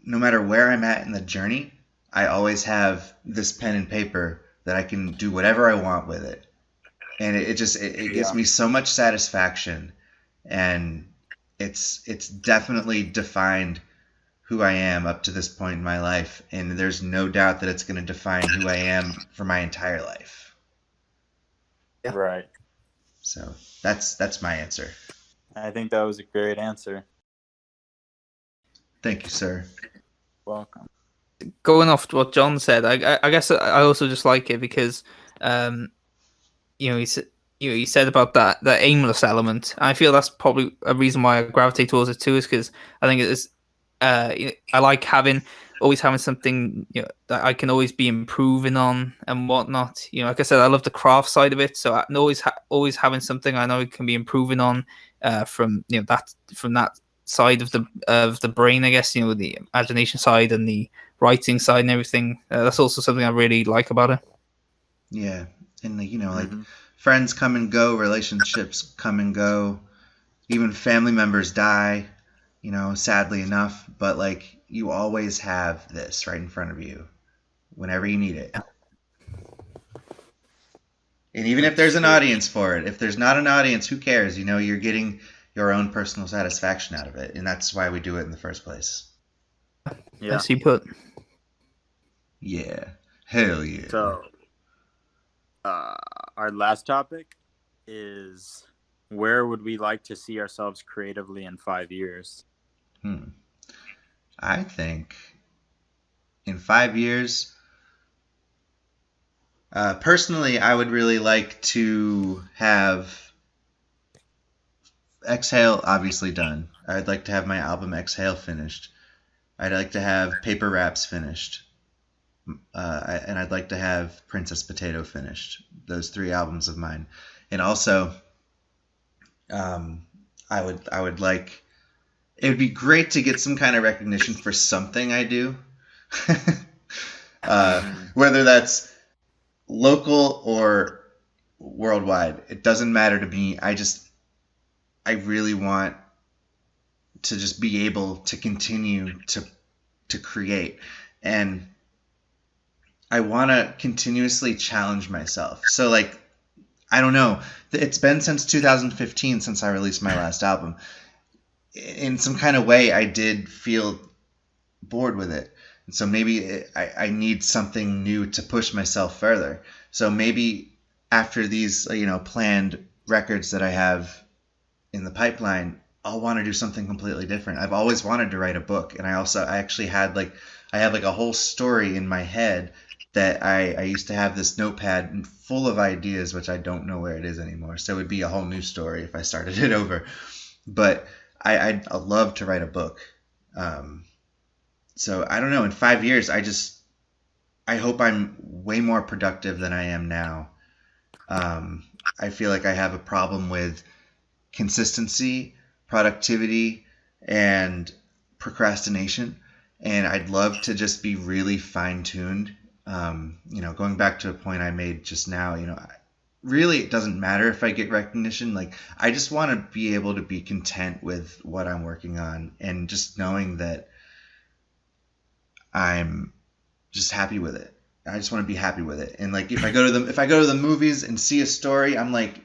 no matter where I'm at in the journey, I always have this pen and paper that I can do whatever I want with it. And it gives me so much satisfaction. And it's definitely defined who I am up to this point in my life. And there's no doubt that it's going to define who I am for my entire life. Yeah. Right. So that's my answer. I think that was a great answer. Thank you, sir. Welcome. Going off to what John said, I guess I also just like it because, you know, he said about that aimless element. I feel that's probably a reason why I gravitate towards it too, is because I think it is. I like always having something, you know, that I can always be improving on and whatnot. You know, like I said, I love the craft side of it, so I always having something I know I can be improving on from that side of the brain, I guess, you know, the imagination side and the writing side and everything. That's also something I really like about it. Yeah, and you know, like friends come and go, relationships come and go, even family members die, you know, sadly enough, but like you always have this right in front of you whenever you need it. And even if there's an audience for it, if there's not an audience, who cares? You know, you're getting your own personal satisfaction out of it, and that's why we do it in the first place. Yeah. As you put. Yeah. Hell yeah. So, our last topic is, where would we like to see ourselves creatively in 5 years? I think in 5 years, Personally, I would really like to have Exhale obviously done. I'd like to have my album Exhale finished. I'd like to have Paper Wraps finished. And I'd like to have Princess Potato finished. Those 3 albums of mine. And also, I would like. It would be great to get some kind of recognition for something I do, whether that's local or worldwide. It doesn't matter to me. I really want to just be able to continue to create, and I want to continuously challenge myself. So like, I don't know. It's been since 2015 since I released my last album. In some kind of way, I did feel bored with it. And so maybe I need something new to push myself further. So maybe after these, planned records that I have in the pipeline, I'll want to do something completely different. I've always wanted to write a book. And I actually had I have a whole story in my head that I used to have this notepad full of ideas, which I don't know where it is anymore. So it would be a whole new story if I started it over. But I'd love to write a book. So I don't know. In 5 years, I hope I'm way more productive than I am now. I feel like I have a problem with consistency, productivity, and procrastination. And I'd love to just be really fine-tuned. Going back to a point I made just now, really it doesn't matter if I get recognition. Like, I just want to be able to be content with what I'm working on, and just knowing that I'm just happy with it. I just want to be happy with it. And like, if I go to the movies and see a story, I'm like,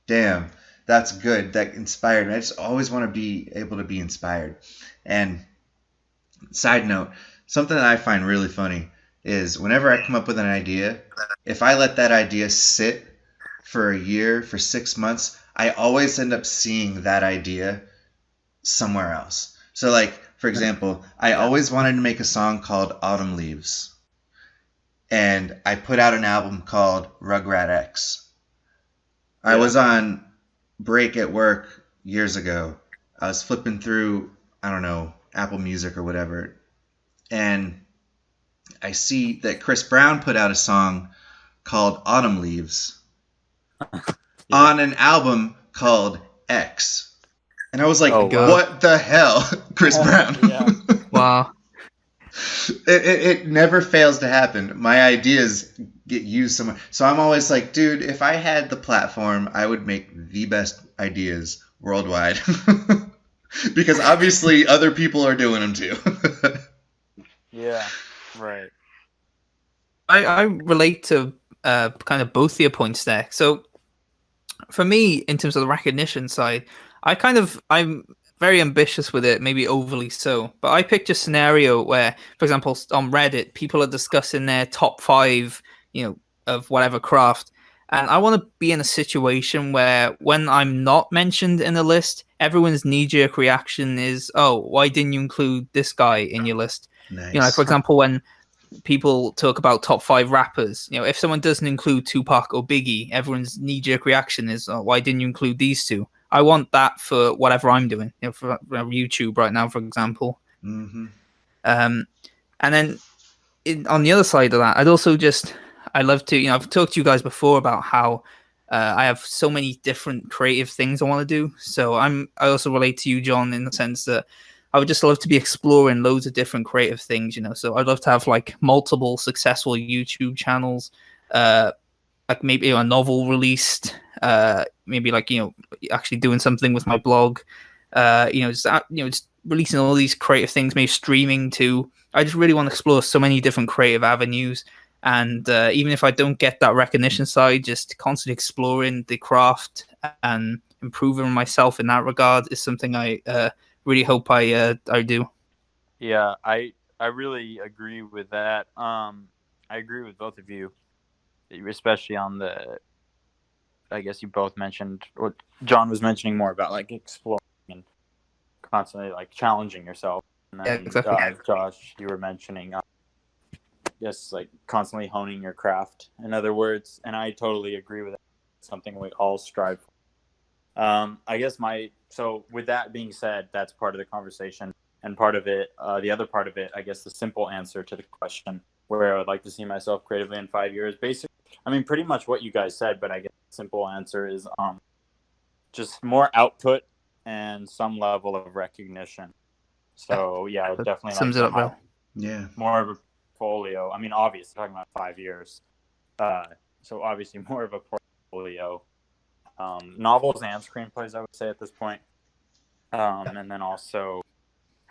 damn, that's good. That inspired me. I just always want to be able to be inspired. And side note, something that I find really funny is whenever I come up with an idea, if I let that idea sit for a year, for 6 months, I always end up seeing that idea somewhere else. So like, for example, I always wanted to make a song called Autumn Leaves. And I put out an album called Rugrat X. I was on break at work years ago. I was flipping through, I don't know, Apple Music or whatever. And I see that Chris Brown put out a song called Autumn Leaves on an album called X. And I was like, what the hell, Chris Brown? Wow. It never fails to happen. My ideas get used somewhere. So I'm always like, dude, if I had the platform, I would make the best ideas worldwide. Because obviously other people are doing them too. Yeah, right. I relate to kind of both your points there. So for me, in terms of the recognition side, I'm very ambitious with it, maybe overly so. But I picked a scenario where, for example, on Reddit, people are discussing their top 5, of whatever craft. And I want to be in a situation where when I'm not mentioned in the list, everyone's knee-jerk reaction is, oh, why didn't you include this guy in your list? Nice. Like, for example, when people talk about top 5 rappers, if someone doesn't include Tupac or Biggie, everyone's knee-jerk reaction is, oh, why didn't you include these two? I want that for whatever I'm doing, for YouTube right now, for example. Mm-hmm. And then on the other side of that, I love to, I've talked to you guys before about how I have so many different creative things I want to do. So I also relate to you, John, in the sense that I would just love to be exploring loads of different creative things, So I'd love to have like multiple successful YouTube channels, like maybe a novel released, maybe like actually doing something with my blog, just releasing all these creative things, maybe streaming too. I just really want to explore so many different creative avenues, and even if I don't get that recognition side, just constantly exploring the craft and improving myself in that regard is something I really hope I do. Yeah, I really agree with that. I agree with both of you, especially on the. I guess you both mentioned, or John was mentioning more about like exploring and constantly like challenging yourself. And then, exactly. Josh, you were mentioning guess like constantly honing your craft, in other words. And I totally agree with that. It's something we all strive for. I guess so with that being said, that's part of the conversation, and part of it, the other part of it, I guess the simple answer to the question, where I would like to see myself creatively in 5 years, basically, I mean, pretty much what you guys said, but I guess the simple answer is just more output and some level of recognition. So yeah, I would definitely Sums like it to up well. Yeah. more of a portfolio. I mean, obviously talking about 5 years. So obviously more of a portfolio. Novels and screenplays, I would say at this point. And then also,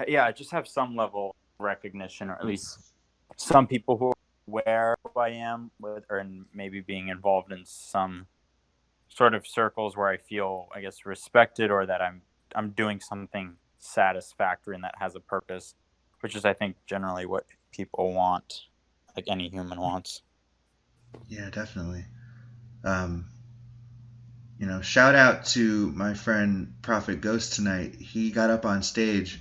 yeah, just have some level of recognition, or at least some people who are aware of who I am, or maybe being involved in some sort of circles where I feel, I guess, respected, or that I'm doing something satisfactory and that has a purpose, which is, I think, generally what people want, like any human wants. Yeah, definitely. Shout out to my friend Prophet Ghost tonight. He got up on stage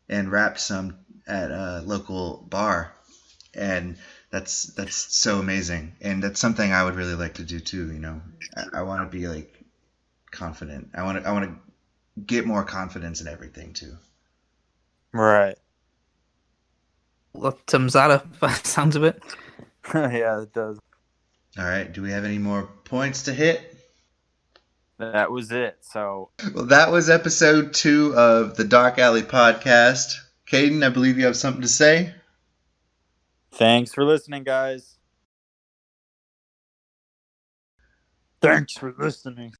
and rapped some at a local bar, and that's so amazing. And that's something I would really like to do too. I want to be like confident. I want to get more confidence in everything too. Right. Well, sums that up. By the sounds of it. Yeah, it does. All right. Do we have any more points to hit? That was it. So, Well, that was episode 2 of the Dark Alley podcast. Caden, I believe you have something to say. thanks for listening, guys. Thanks for listening.